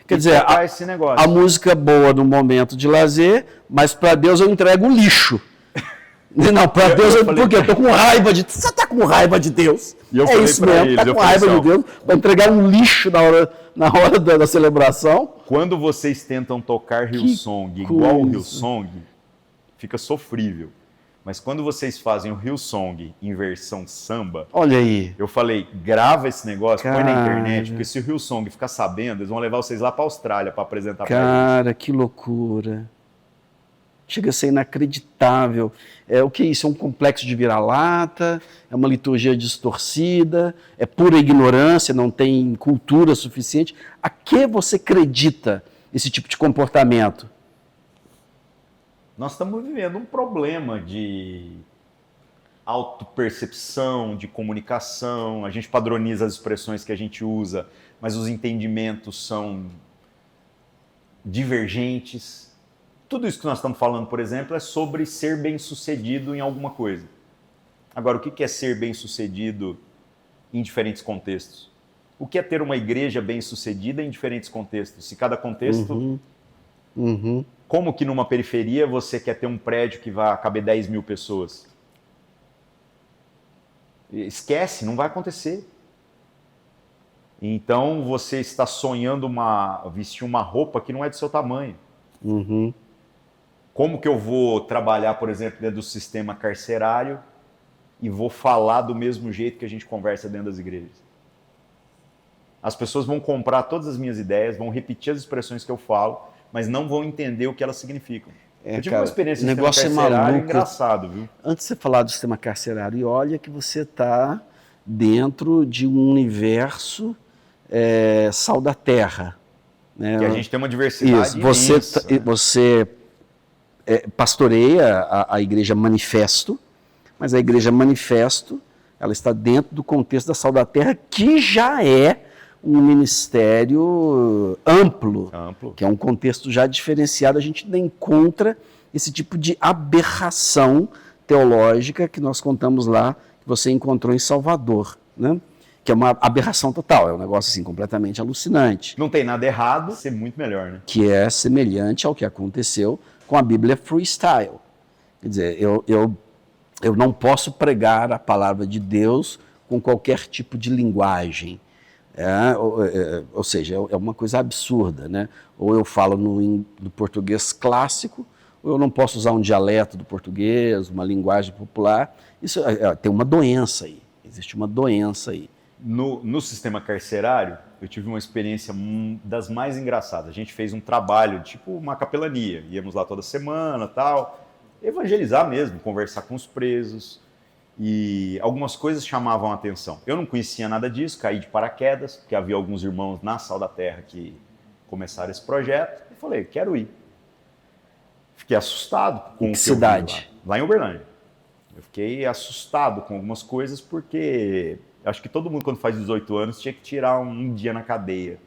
Quer dizer, esse negócio. A música boa no momento de lazer, mas para Deus eu entrego um lixo. Não, para Deus, por quê? Eu tô com raiva de... Você tá com raiva de Deus? E eu falei isso mesmo, eles, tá com raiva de Deus, vai entregar um lixo na hora da celebração. Quando vocês tentam tocar Hillsong igual o Hillsong, fica sofrível. Mas quando vocês fazem o Hillsong em versão samba, olha aí. Eu falei, grava esse negócio, põe na internet, porque se o Hillsong ficar sabendo, eles vão levar vocês lá para a Austrália para apresentar para eles. Cara, que loucura. Chega a ser inacreditável. O que é isso? É um complexo de vira-lata? É uma liturgia distorcida? É pura ignorância? Não tem cultura suficiente? A que você acredita esse tipo de comportamento? Nós estamos vivendo um problema de autopercepção, de comunicação. A gente padroniza as expressões que a gente usa, mas os entendimentos são divergentes. Tudo isso que nós estamos falando, por exemplo, é sobre ser bem-sucedido em alguma coisa. Agora, o que é ser bem-sucedido em diferentes contextos? O que é ter uma igreja bem-sucedida em diferentes contextos? Se cada contexto... Como que numa periferia você quer ter um prédio que vai caber 10 mil pessoas? Esquece, não vai acontecer. Então você está sonhando vestir uma roupa que não é do seu tamanho. Como que eu vou trabalhar, por exemplo, dentro do sistema carcerário e vou falar do mesmo jeito que a gente conversa dentro das igrejas? As pessoas vão comprar todas as minhas ideias, vão repetir as expressões que eu falo, mas não vão entender o que elas significam. Eu tive uma experiência no sistema carcerário engraçado, viu? Antes de você falar do sistema carcerário, e olha que você está dentro de um universo Sal da Terra. Né? Que a gente tem uma diversidade imensa. Você pastoreia a Igreja Manifesto, mas a Igreja Manifesto ela está dentro do contexto da Sal da Terra, que já é um ministério amplo, que é um contexto já diferenciado. A gente ainda encontra esse tipo de aberração teológica que nós contamos lá, que você encontrou em Salvador, né? Que é uma aberração total, é um negócio assim completamente alucinante. Não tem nada errado, ser muito melhor, né? Que é semelhante ao que aconteceu com a Bíblia freestyle. Quer dizer, eu não posso pregar a palavra de Deus com qualquer tipo de linguagem. Ou seja, é uma coisa absurda, né? Ou eu falo no português clássico, ou eu não posso usar um dialeto do português, uma linguagem popular. Isso tem uma doença aí, existe uma doença aí. No sistema carcerário, eu tive uma experiência das mais engraçadas. A gente fez um trabalho, tipo uma capelania, íamos lá toda semana, tal, evangelizar mesmo, conversar com os presos. E algumas coisas chamavam a atenção. Eu não conhecia nada disso, caí de paraquedas, porque havia alguns irmãos na Sal da Terra que começaram esse projeto, e falei, quero ir. Fiquei assustado com o que cidade? Lá em Uberlândia. Eu fiquei assustado com algumas coisas, porque acho que todo mundo, quando faz 18 anos, tinha que tirar um dia na cadeia,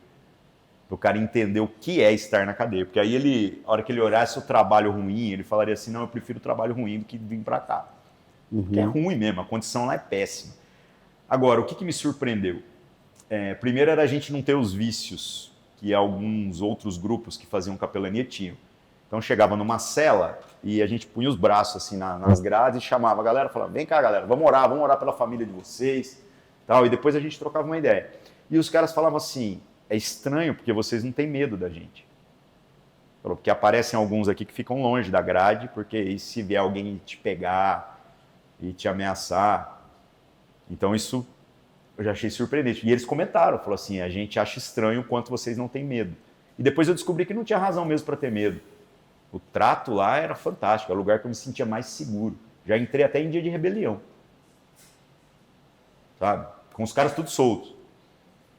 para o cara entender o que é estar na cadeia. Porque aí, a hora que ele olhasse o trabalho ruim, ele falaria assim, não, eu prefiro o trabalho ruim do que vir para cá. Porque é ruim mesmo, a condição lá é péssima. Agora, o que me surpreendeu? Primeiro era a gente não ter os vícios que alguns outros grupos que faziam capelania tinham. Então chegava numa cela e a gente punha os braços assim nas grades e chamava a galera, falava, vem cá galera, vamos orar pela família de vocês. Tal, e depois a gente trocava uma ideia. E os caras falavam assim, é estranho porque vocês não têm medo da gente. Porque aparecem alguns aqui que ficam longe da grade, porque e se vier alguém te pegar e te ameaçar. Então isso eu já achei surpreendente. E eles comentaram, falou assim, a gente acha estranho o quanto vocês não têm medo. E depois eu descobri que não tinha razão mesmo para ter medo. O trato lá era fantástico, é o lugar que eu me sentia mais seguro. Já entrei até em dia de rebelião. Sabe? Com os caras tudo soltos.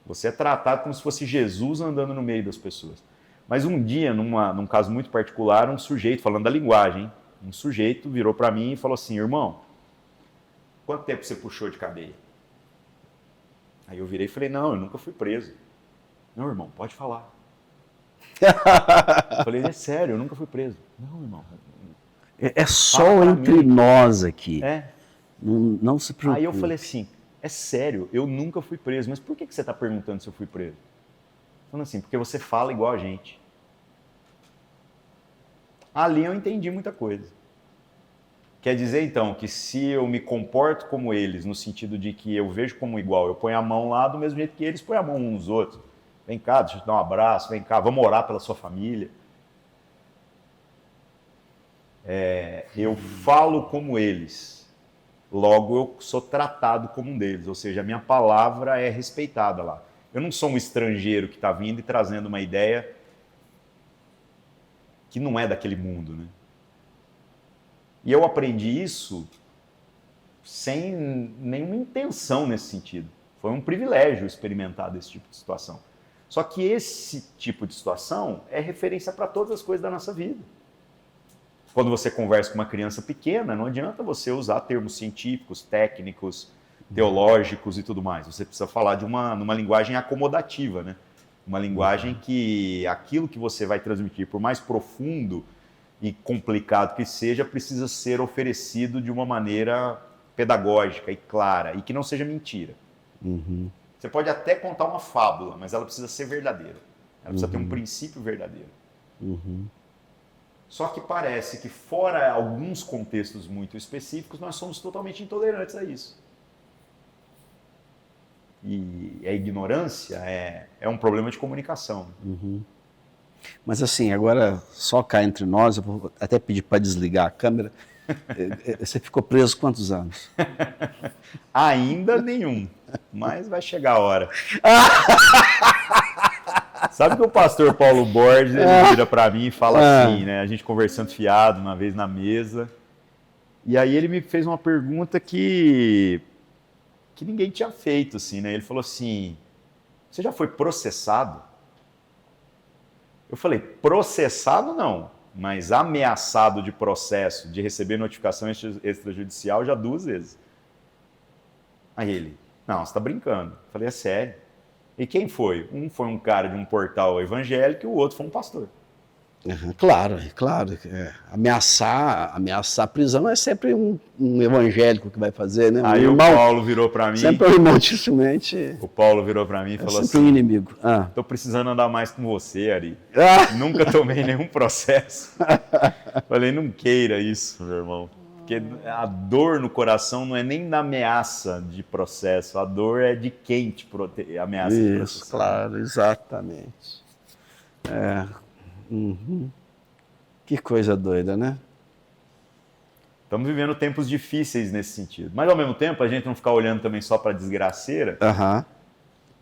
Você é tratado como se fosse Jesus andando no meio das pessoas. Mas um dia, num caso muito particular, um sujeito, falando da linguagem, um sujeito virou para mim e falou assim, irmão, quanto tempo você puxou de cadeia? Aí eu virei e falei, não, eu nunca fui preso. Não, irmão, pode falar. Eu falei, é sério, eu nunca fui preso. Não, irmão. É só entre nós aqui. Não se preocupe. Aí eu falei assim, é sério, eu nunca fui preso. Mas por que você está perguntando se eu fui preso? Falando assim, porque você fala igual a gente. Ali eu entendi muita coisa. Quer dizer, então, que se eu me comporto como eles, no sentido de que eu vejo como igual, eu ponho a mão lá do mesmo jeito que eles põem a mão uns nos outros. Vem cá, deixa eu te dar um abraço, vem cá, vamos orar pela sua família. Eu falo como eles, logo eu sou tratado como um deles, ou seja, a minha palavra é respeitada lá. Eu não sou um estrangeiro que está vindo e trazendo uma ideia que não é daquele mundo, né? E eu aprendi isso sem nenhuma intenção nesse sentido. Foi um privilégio experimentar desse tipo de situação. Só que esse tipo de situação é referência para todas as coisas da nossa vida. Quando você conversa com uma criança pequena, não adianta você usar termos científicos, técnicos, teológicos e tudo mais. Você precisa falar numa linguagem acomodativa, né? Uma linguagem que aquilo que você vai transmitir, por mais profundo e complicado que seja, precisa ser oferecido de uma maneira pedagógica e clara, e que não seja mentira. Você pode até contar uma fábula, mas ela precisa ser verdadeira. Ela precisa ter um princípio verdadeiro. Só que parece que, fora alguns contextos muito específicos, nós somos totalmente intolerantes a isso. E a ignorância é um problema de comunicação. Mas assim, agora só cá entre nós, eu vou até pedir para desligar a câmera. Você ficou preso quantos anos? Ainda nenhum, mas vai chegar a hora. Sabe que o pastor Paulo Borges, ele vira para mim e fala assim, né? A gente conversando fiado uma vez na mesa, e aí ele me fez uma pergunta que ninguém tinha feito, assim, né? Ele falou assim, você já foi processado? Eu falei, processado não, mas ameaçado de processo, de receber notificação extrajudicial já 2 vezes. Aí ele, não, você está brincando. Eu falei, é sério. E quem foi? Um foi um cara de um portal evangélico e o outro foi um pastor. Claro, claro. Ameaçar a prisão é sempre um evangélico que vai fazer, né? Aí o Paulo virou para mim. Sempre um irmão, dificilmente. O Paulo virou para mim e falou sempre assim: um inimigo. Tô precisando andar mais com você, Ari. Nunca tomei nenhum processo. Falei, não queira isso, meu irmão. Porque a dor no coração não é nem da ameaça de processo, a dor é de quem te ameaça de processo. Isso, claro, exatamente. Que coisa doida, né? Estamos vivendo tempos difíceis nesse sentido. Mas, ao mesmo tempo, a gente não ficar olhando também só para a desgraceira.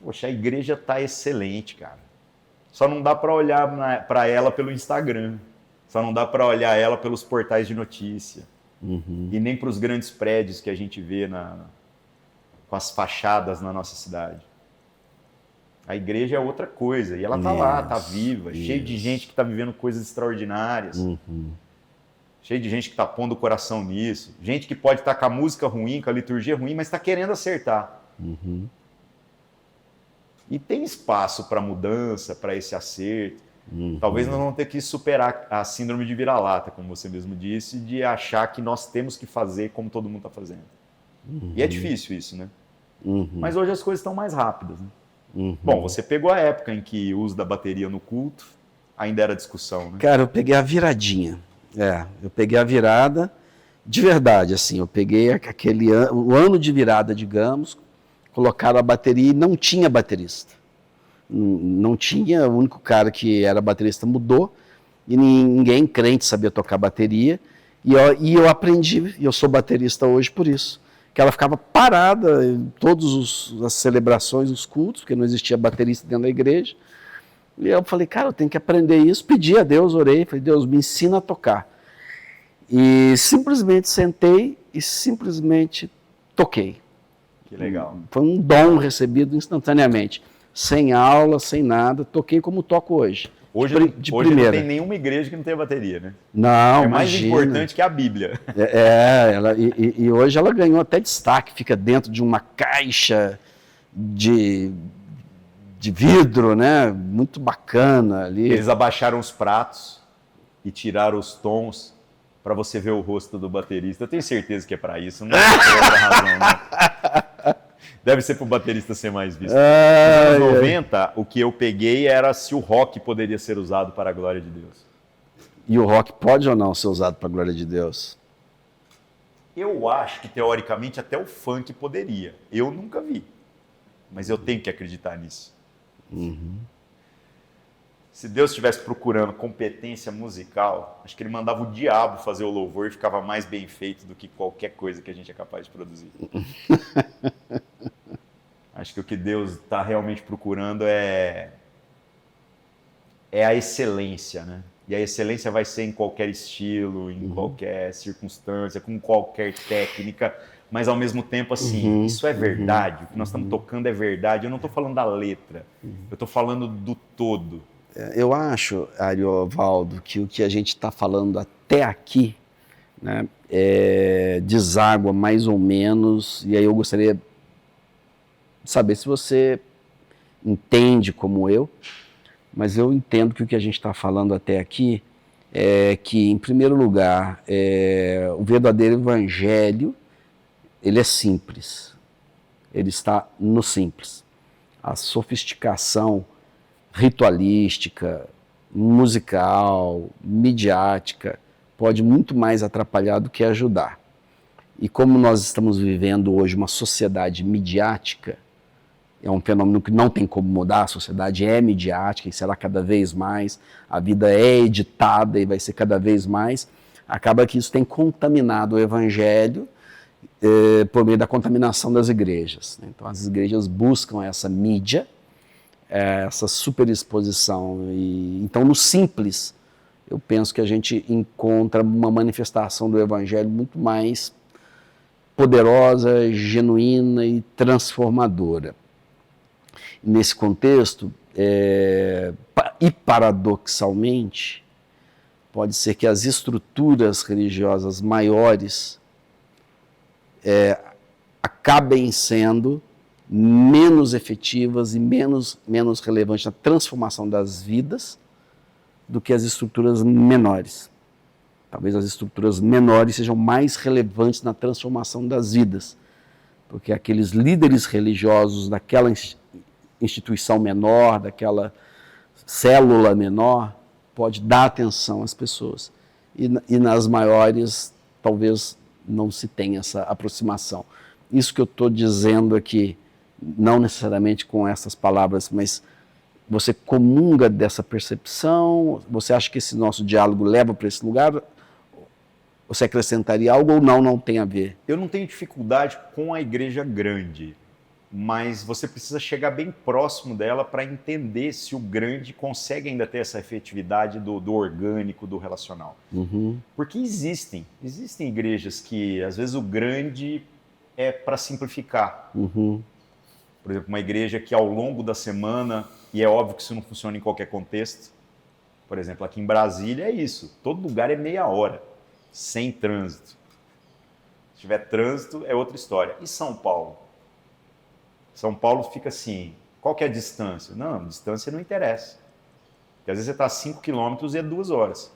Poxa, a igreja está excelente, cara. Só não dá para olhar para ela pelo Instagram. Só não dá para olhar ela pelos portais de notícia. E nem para os grandes prédios que a gente vê com as fachadas na nossa cidade. A igreja é outra coisa. E ela está lá, está viva, cheia de gente que está vivendo coisas extraordinárias. Cheio de gente que está pondo o coração nisso. Gente que pode estar com a música ruim, com a liturgia ruim, mas está querendo acertar. E tem espaço para mudança, para esse acerto. Talvez nós vamos ter que superar a síndrome de vira-lata, como você mesmo disse, de achar que nós temos que fazer como todo mundo está fazendo. E é difícil isso, né? Mas hoje as coisas estão mais rápidas, né? Bom, você pegou a época em que o uso da bateria no culto ainda era discussão, né? Cara, eu peguei a viradinha. Eu peguei a virada, de verdade, assim, eu peguei o ano de virada, digamos, colocaram a bateria e não tinha baterista. Não tinha, o único cara que era baterista mudou, e ninguém crente sabia tocar bateria, e eu aprendi, e eu sou baterista hoje por isso, que ela ficava parada em todas as celebrações, os cultos, porque não existia baterista dentro da igreja. E eu falei, cara, eu tenho que aprender isso. Pedi a Deus, orei, falei, Deus, me ensina a tocar. E simplesmente sentei e simplesmente toquei. Que legal. Foi um dom recebido instantaneamente. Sem aula, sem nada, toquei como toco hoje. Hoje não tem nenhuma igreja que não tenha bateria, né? Não, é mais imagina. Importante que a Bíblia. E hoje ela ganhou até destaque, fica dentro de uma caixa de vidro, né? Muito bacana ali. Eles abaixaram os pratos e tiraram os tons para você ver o rosto do baterista. Eu tenho certeza que é para isso, não é por outra razão, né? Deve ser para o baterista ser mais visto. Nos anos 90, o que eu peguei era se o rock poderia ser usado para a glória de Deus. E o rock pode ou não ser usado para a glória de Deus? Eu acho que, teoricamente, até o funk poderia. Eu nunca vi. Mas eu tenho que acreditar nisso. Se Deus estivesse procurando competência musical, acho que ele mandava o diabo fazer o louvor e ficava mais bem feito do que qualquer coisa que a gente é capaz de produzir. Acho que o que Deus está realmente procurando é a excelência, né? E a excelência vai ser em qualquer estilo, em qualquer circunstância, com qualquer técnica, mas ao mesmo tempo, assim, isso é verdade, o que nós estamos tocando é verdade. Eu não estou falando da letra, eu estou falando do todo. Eu acho, Ariovaldo, que o que a gente está falando até aqui, né, deságua mais ou menos, e aí eu gostaria de saber se você entende como eu, mas eu entendo que o que a gente está falando até aqui é que, em primeiro lugar, o verdadeiro evangelho, ele é simples, ele está no simples. A sofisticação ritualística, musical, midiática, pode muito mais atrapalhar do que ajudar. E como nós estamos vivendo hoje uma sociedade midiática, é um fenômeno que não tem como mudar, a sociedade é midiática e será cada vez mais, a vida é editada e vai ser cada vez mais, acaba que isso tem contaminado o evangelho por meio da contaminação das igrejas. Então as igrejas buscam essa mídia, essa superexposição. Então no simples, eu penso que a gente encontra uma manifestação do evangelho muito mais poderosa, genuína e transformadora. Nesse contexto, e paradoxalmente, pode ser que as estruturas religiosas maiores acabem sendo menos efetivas e menos relevantes na transformação das vidas do que as estruturas menores. Talvez as estruturas menores sejam mais relevantes na transformação das vidas, porque aqueles líderes religiosos daquela instituição menor, daquela célula menor, pode dar atenção às pessoas. E nas maiores, talvez não se tenha essa aproximação. Isso que eu estou dizendo aqui, não necessariamente com essas palavras, mas você comunga dessa percepção? Você acha que esse nosso diálogo leva para esse lugar? Você acrescentaria algo ou não tem a ver? Eu não tenho dificuldade com a igreja grande, mas você precisa chegar bem próximo dela para entender se o grande consegue ainda ter essa efetividade do orgânico, do relacional. Porque existem igrejas que, às vezes, o grande é para simplificar. Por exemplo, uma igreja que ao longo da semana, e é óbvio que isso não funciona em qualquer contexto, por exemplo, aqui em Brasília é isso, todo lugar é meia hora, sem trânsito. Se tiver trânsito, é outra história. E São Paulo? São Paulo fica assim, qual que é a distância? Não, a distância não interessa. Porque às vezes você está a 5 quilômetros e é 2 horas.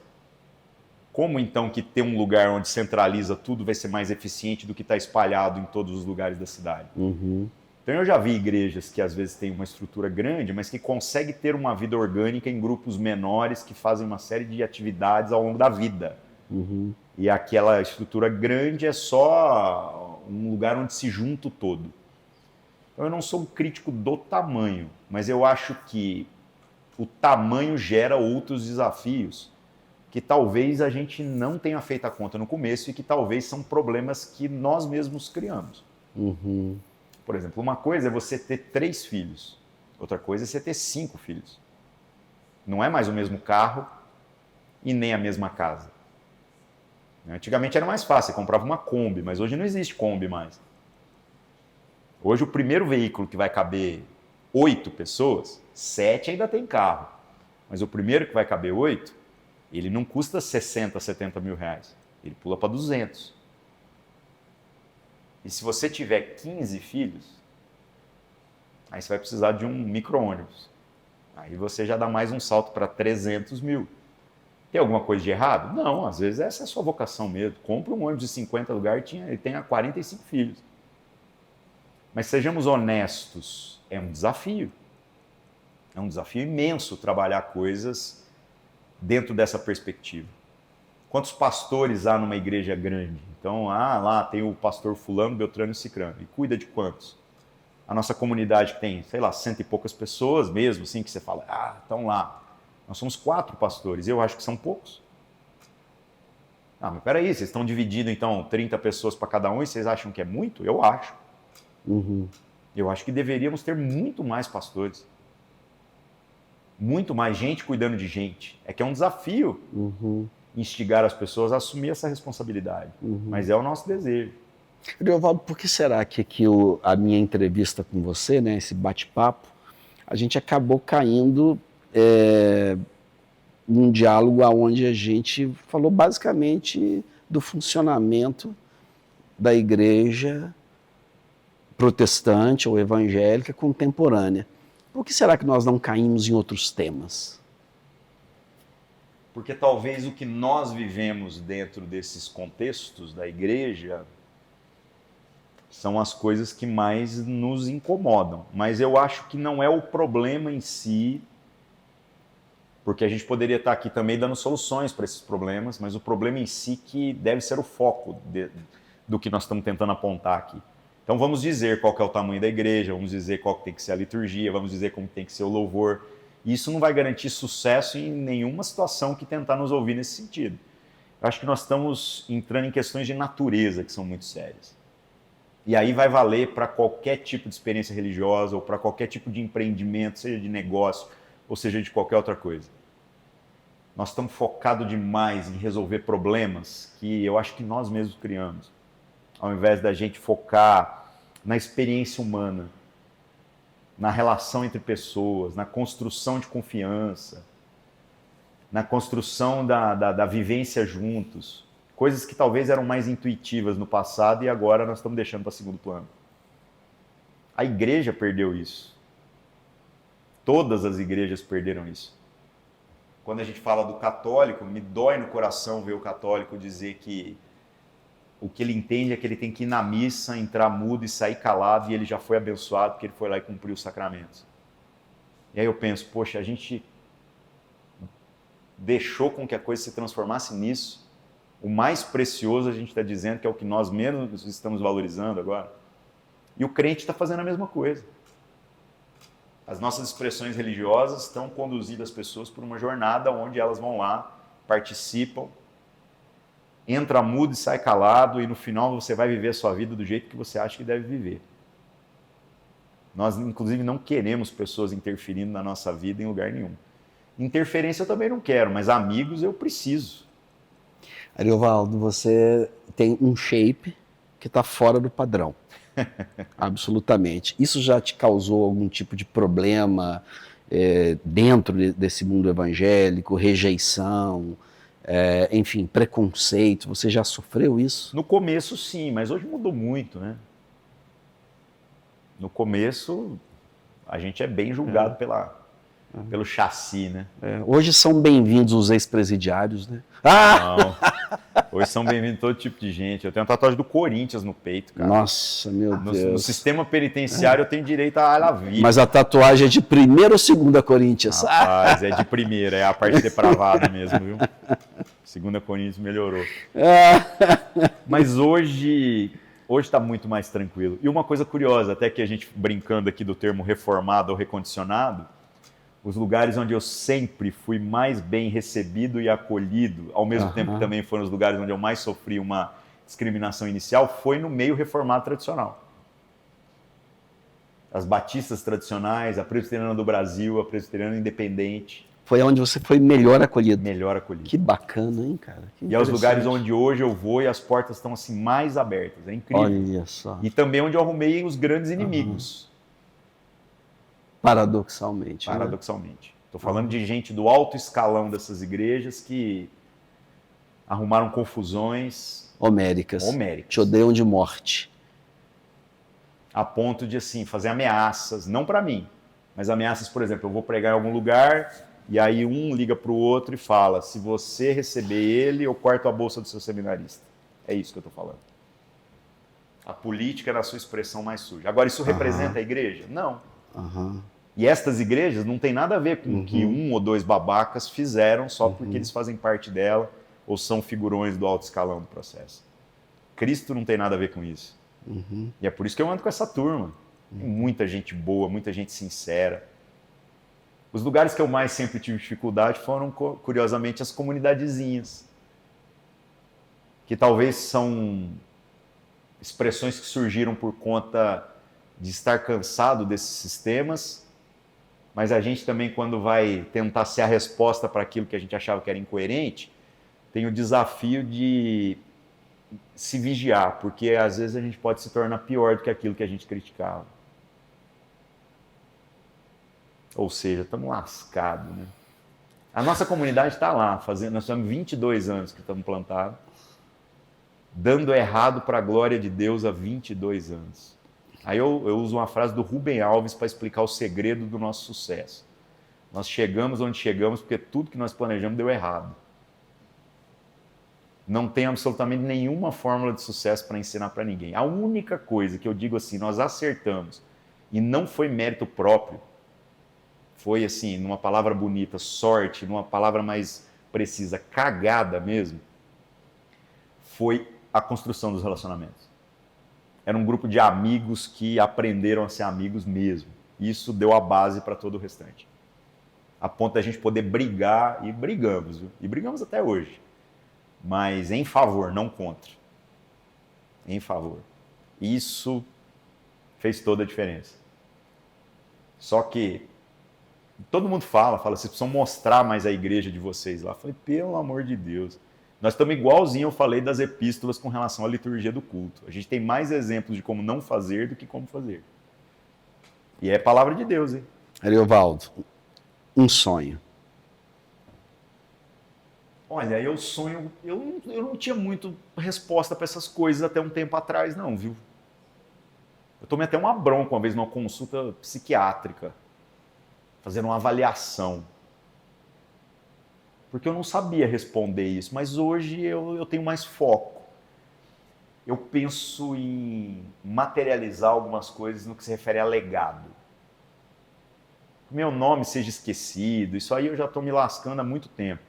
Como então que ter um lugar onde centraliza tudo vai ser mais eficiente do que estar espalhado em todos os lugares da cidade? Então eu já vi igrejas que às vezes têm uma estrutura grande, mas que conseguem ter uma vida orgânica em grupos menores que fazem uma série de atividades ao longo da vida. E aquela estrutura grande é só um lugar onde se junta o todo. Então eu não sou um crítico do tamanho, mas eu acho que o tamanho gera outros desafios que talvez a gente não tenha feito a conta no começo e que talvez são problemas que nós mesmos criamos. Por exemplo, uma coisa é você ter 3 filhos, outra coisa é você ter 5 filhos. Não é mais o mesmo carro e nem a mesma casa. Antigamente era mais fácil, você comprava uma Kombi, mas hoje não existe Kombi mais. Hoje o primeiro veículo que vai caber 8 pessoas, 7 ainda tem carro. Mas o primeiro que vai caber 8, ele não custa 60, 70 mil reais. Ele pula para 200. E se você tiver 15 filhos, aí você vai precisar de um micro-ônibus. Aí você já dá mais um salto para 300 mil. Tem alguma coisa de errado? Não, às vezes essa é a sua vocação mesmo. Compre um ônibus de 50 lugares e tenha 45 filhos. Mas sejamos honestos, é um desafio. É um desafio imenso trabalhar coisas dentro dessa perspectiva. Quantos pastores há numa igreja grande? Então, lá tem o pastor fulano, beltrano e cicrano. E cuida de quantos? A nossa comunidade tem, sei lá, 100 e poucas pessoas mesmo, assim, que você fala, estão lá. Nós somos 4 pastores, eu acho que são poucos. Mas peraí, vocês estão dividindo, então, 30 pessoas para cada um e vocês acham que é muito? Eu acho. Eu acho que deveríamos ter muito mais pastores. Muito mais gente cuidando de gente. É que é um desafio instigar as pessoas a assumir essa responsabilidade. Mas é o nosso desejo. Ariovaldo, por que será que aqui a minha entrevista com você, né, esse bate-papo, a gente acabou caindo num diálogo onde a gente falou basicamente do funcionamento da igreja protestante ou evangélica contemporânea. Por que será que nós não caímos em outros temas? Porque talvez o que nós vivemos dentro desses contextos da igreja são as coisas que mais nos incomodam. Mas eu acho que não é o problema em si, porque a gente poderia estar aqui também dando soluções para esses problemas, mas o problema em si que deve ser o foco do que nós estamos tentando apontar aqui. Então vamos dizer qual que é o tamanho da igreja, vamos dizer qual que tem que ser a liturgia, vamos dizer como tem que ser o louvor. E isso não vai garantir sucesso em nenhuma situação que tentar nos ouvir nesse sentido. Eu acho que nós estamos entrando em questões de natureza que são muito sérias. E aí vai valer para qualquer tipo de experiência religiosa ou para qualquer tipo de empreendimento, seja de negócio ou seja de qualquer outra coisa. Nós estamos focados demais em resolver problemas que eu acho que nós mesmos criamos, ao invés da gente focar na experiência humana, na relação entre pessoas, na construção de confiança, na construção da vivência juntos. Coisas que talvez eram mais intuitivas no passado e agora nós estamos deixando para segundo plano. A igreja perdeu isso. Todas as igrejas perderam isso. quando a gente fala do católico, me dói no coração ver o católico dizer que o que ele entende é que ele tem que ir na missa, entrar mudo e sair calado, e ele já foi abençoado porque ele foi lá e cumpriu os sacramentos. E aí eu penso, poxa, a gente deixou com que a coisa se transformasse nisso. O mais precioso a gente está dizendo que é o que nós menos estamos valorizando agora. E o crente está fazendo a mesma coisa. As nossas expressões religiosas estão conduzindo as pessoas por uma jornada onde elas vão lá, participam, entra mudo e sai calado, e no final você vai viver a sua vida do jeito que você acha que deve viver. Nós, inclusive, não queremos pessoas interferindo na nossa vida em lugar nenhum. Interferência eu também não quero, mas amigos eu preciso. Ariovaldo, você tem um shape que está fora do padrão. Absolutamente. Isso já te causou algum tipo de problema dentro desse mundo evangélico, rejeição, enfim, preconceito? Você já sofreu isso? No começo, sim, mas hoje mudou muito, né? No começo, a gente é bem julgado pelo chassi, né? Hoje são bem-vindos os ex-presidiários, né? Não. Hoje são bem-vindos todo tipo de gente. Eu tenho uma tatuagem do Corinthians no peito, cara. Nossa, meu Deus. No sistema penitenciário eu tenho direito à la vida. Mas a tatuagem é de primeira ou segunda Corinthians? Rapaz, é de primeira, é a parte depravada mesmo, viu? Segunda Corinthians melhorou. Mas hoje está muito mais tranquilo. E uma coisa curiosa, até que a gente brincando aqui do termo reformado ou recondicionado, os lugares onde eu sempre fui mais bem recebido e acolhido, ao mesmo tempo que também foram os lugares onde eu mais sofri uma discriminação inicial, foi no meio reformado tradicional. As batistas tradicionais, a presbiteriana do Brasil, a presbiteriana independente. Foi onde você foi melhor acolhido. Melhor acolhido. Que bacana, hein, cara? Que e é os lugares onde hoje eu vou e as portas estão assim mais abertas. É incrível. Olha só. E também onde eu arrumei os grandes inimigos. Paradoxalmente. Paradoxalmente. Estou falando de gente do alto escalão dessas igrejas que arrumaram confusões homéricas. Te odeiam de morte. A ponto de, assim, fazer ameaças, não para mim, mas ameaças, por exemplo, eu vou pregar em algum lugar e aí um liga para o outro e fala, se você receber ele, eu corto a bolsa do seu seminarista. É isso que eu estou falando. A política na sua expressão mais suja. Agora, isso representa a igreja? Não. E estas igrejas não tem nada a ver com o que um ou dois babacas fizeram só porque eles fazem parte dela ou são figurões do alto escalão do processo. Cristo não tem nada a ver com isso. E é por isso que eu ando com essa turma. Tem muita gente boa, muita gente sincera. Os lugares que eu mais sempre tive dificuldade foram, curiosamente, as comunidadezinhas. Que talvez são expressões que surgiram por conta de estar cansado desses sistemas, mas a gente também, quando vai tentar ser a resposta para aquilo que a gente achava que era incoerente, tem o desafio de se vigiar, porque às vezes a gente pode se tornar pior do que aquilo que a gente criticava. Ou seja, estamos lascados, né? A nossa comunidade está lá, nós temos 22 anos que estamos plantados, dando errado para a glória de Deus há 22 anos. Aí eu uso uma frase do Rubem Alves para explicar o segredo do nosso sucesso. Nós chegamos onde chegamos porque tudo que nós planejamos deu errado. Não tem absolutamente nenhuma fórmula de sucesso para ensinar para ninguém. A única coisa que eu digo assim, nós acertamos, e não foi mérito próprio, foi assim, numa palavra bonita, sorte, numa palavra mais precisa, cagada mesmo, foi a construção dos relacionamentos. Era um grupo de amigos que aprenderam a ser amigos mesmo. Isso deu a base para todo o restante. A ponto da gente poder brigar, e brigamos, viu? E brigamos até hoje. Mas em favor, não contra. Em favor. Isso fez toda a diferença. Só que todo mundo fala, vocês precisam mostrar mais a igreja de vocês lá. Eu falei, pelo amor de Deus. Nós estamos igualzinho, eu falei das epístolas com relação à liturgia do culto. A gente tem mais exemplos de como não fazer do que como fazer. E é palavra de Deus, hein? Ariovaldo, um sonho. Olha, eu não tinha muito resposta para essas coisas até um tempo atrás, não, viu? Eu tomei até uma bronca uma vez numa consulta psiquiátrica, fazendo uma avaliação. Porque eu não sabia responder isso, mas hoje eu tenho mais foco. Eu penso em materializar algumas coisas no que se refere a legado. Meu nome seja esquecido, isso aí eu já estou me lascando há muito tempo.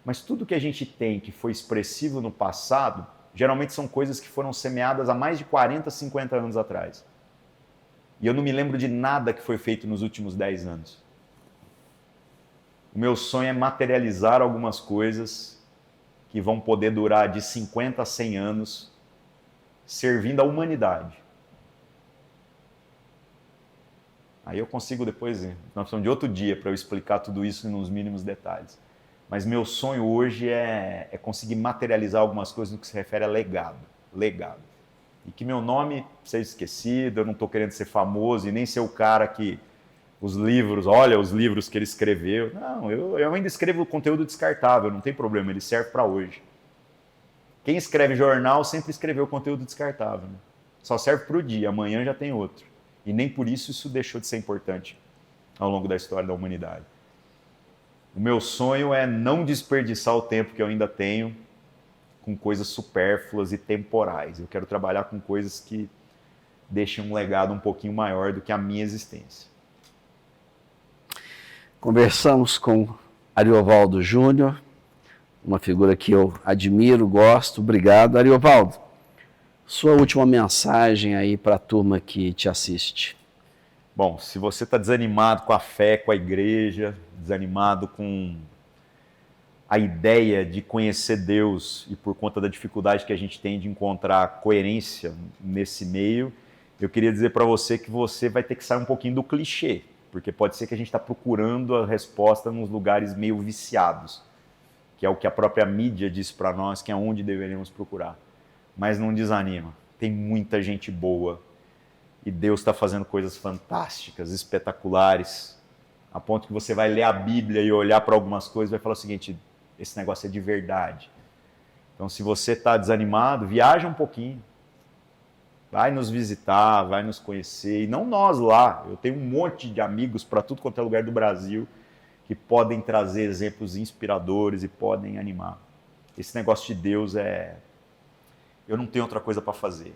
Mas tudo que a gente tem que foi expressivo no passado, geralmente são coisas que foram semeadas há mais de 40, 50 anos atrás. E eu não me lembro de nada que foi feito nos últimos 10 anos. O meu sonho é materializar algumas coisas que vão poder durar de 50 a 100 anos, servindo a humanidade. Aí eu consigo depois, nós precisamos de outro dia para eu explicar tudo isso nos mínimos detalhes. Mas meu sonho hoje é conseguir materializar algumas coisas no que se refere a legado. Legado. E que meu nome seja esquecido, eu não estou querendo ser famoso e nem ser o cara que os livros, olha os livros que ele escreveu. Não, eu ainda escrevo conteúdo descartável, não tem problema, ele serve para hoje. Quem escreve jornal sempre escreveu conteúdo descartável. Né? Só serve para o dia, amanhã já tem outro. E nem por isso deixou de ser importante ao longo da história da humanidade. O meu sonho é não desperdiçar o tempo que eu ainda tenho com coisas supérfluas e temporais. Eu quero trabalhar com coisas que deixem um legado um pouquinho maior do que a minha existência. Conversamos com Ariovaldo Júnior, uma figura que eu admiro, gosto. Obrigado, Ariovaldo. Sua última mensagem aí para a turma que te assiste. Bom, se você está desanimado com a fé, com a igreja, desanimado com a ideia de conhecer Deus e por conta da dificuldade que a gente tem de encontrar coerência nesse meio, eu queria dizer para você que você vai ter que sair um pouquinho do clichê, porque pode ser que a gente está procurando a resposta nos lugares meio viciados, que é o que a própria mídia diz para nós, que é onde deveríamos procurar. Mas não desanima, tem muita gente boa e Deus está fazendo coisas fantásticas, espetaculares, a ponto que você vai ler a Bíblia e olhar para algumas coisas e vai falar o seguinte, esse negócio é de verdade. Então se você está desanimado, viaja um pouquinho, vai nos visitar, vai nos conhecer, e não nós lá, eu tenho um monte de amigos para tudo quanto é lugar do Brasil que podem trazer exemplos inspiradores e podem animar. Esse negócio de Deus eu não tenho outra coisa para fazer.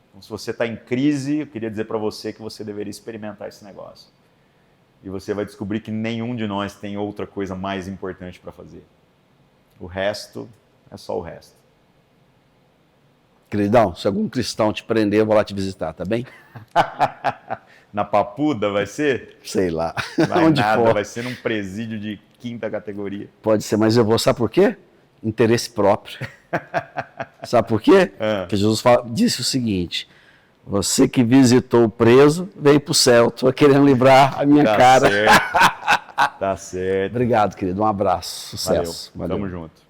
Então, se você está em crise, eu queria dizer para você que você deveria experimentar esse negócio. E você vai descobrir que nenhum de nós tem outra coisa mais importante para fazer. O resto é só o resto. Queridão, se algum cristão te prender, eu vou lá te visitar, tá bem? Na Papuda vai ser? Sei lá. Vai onde nada, for. vai ser num presídio de 5ª categoria. Pode ser, mas eu vou, sabe por quê? Interesse próprio. Sabe por quê? Porque Jesus disse o seguinte, você que visitou o preso, veio para o céu, estou querendo livrar a minha cara. Certo. Tá certo. Obrigado, querido, um abraço, sucesso. Valeu. Tamo junto.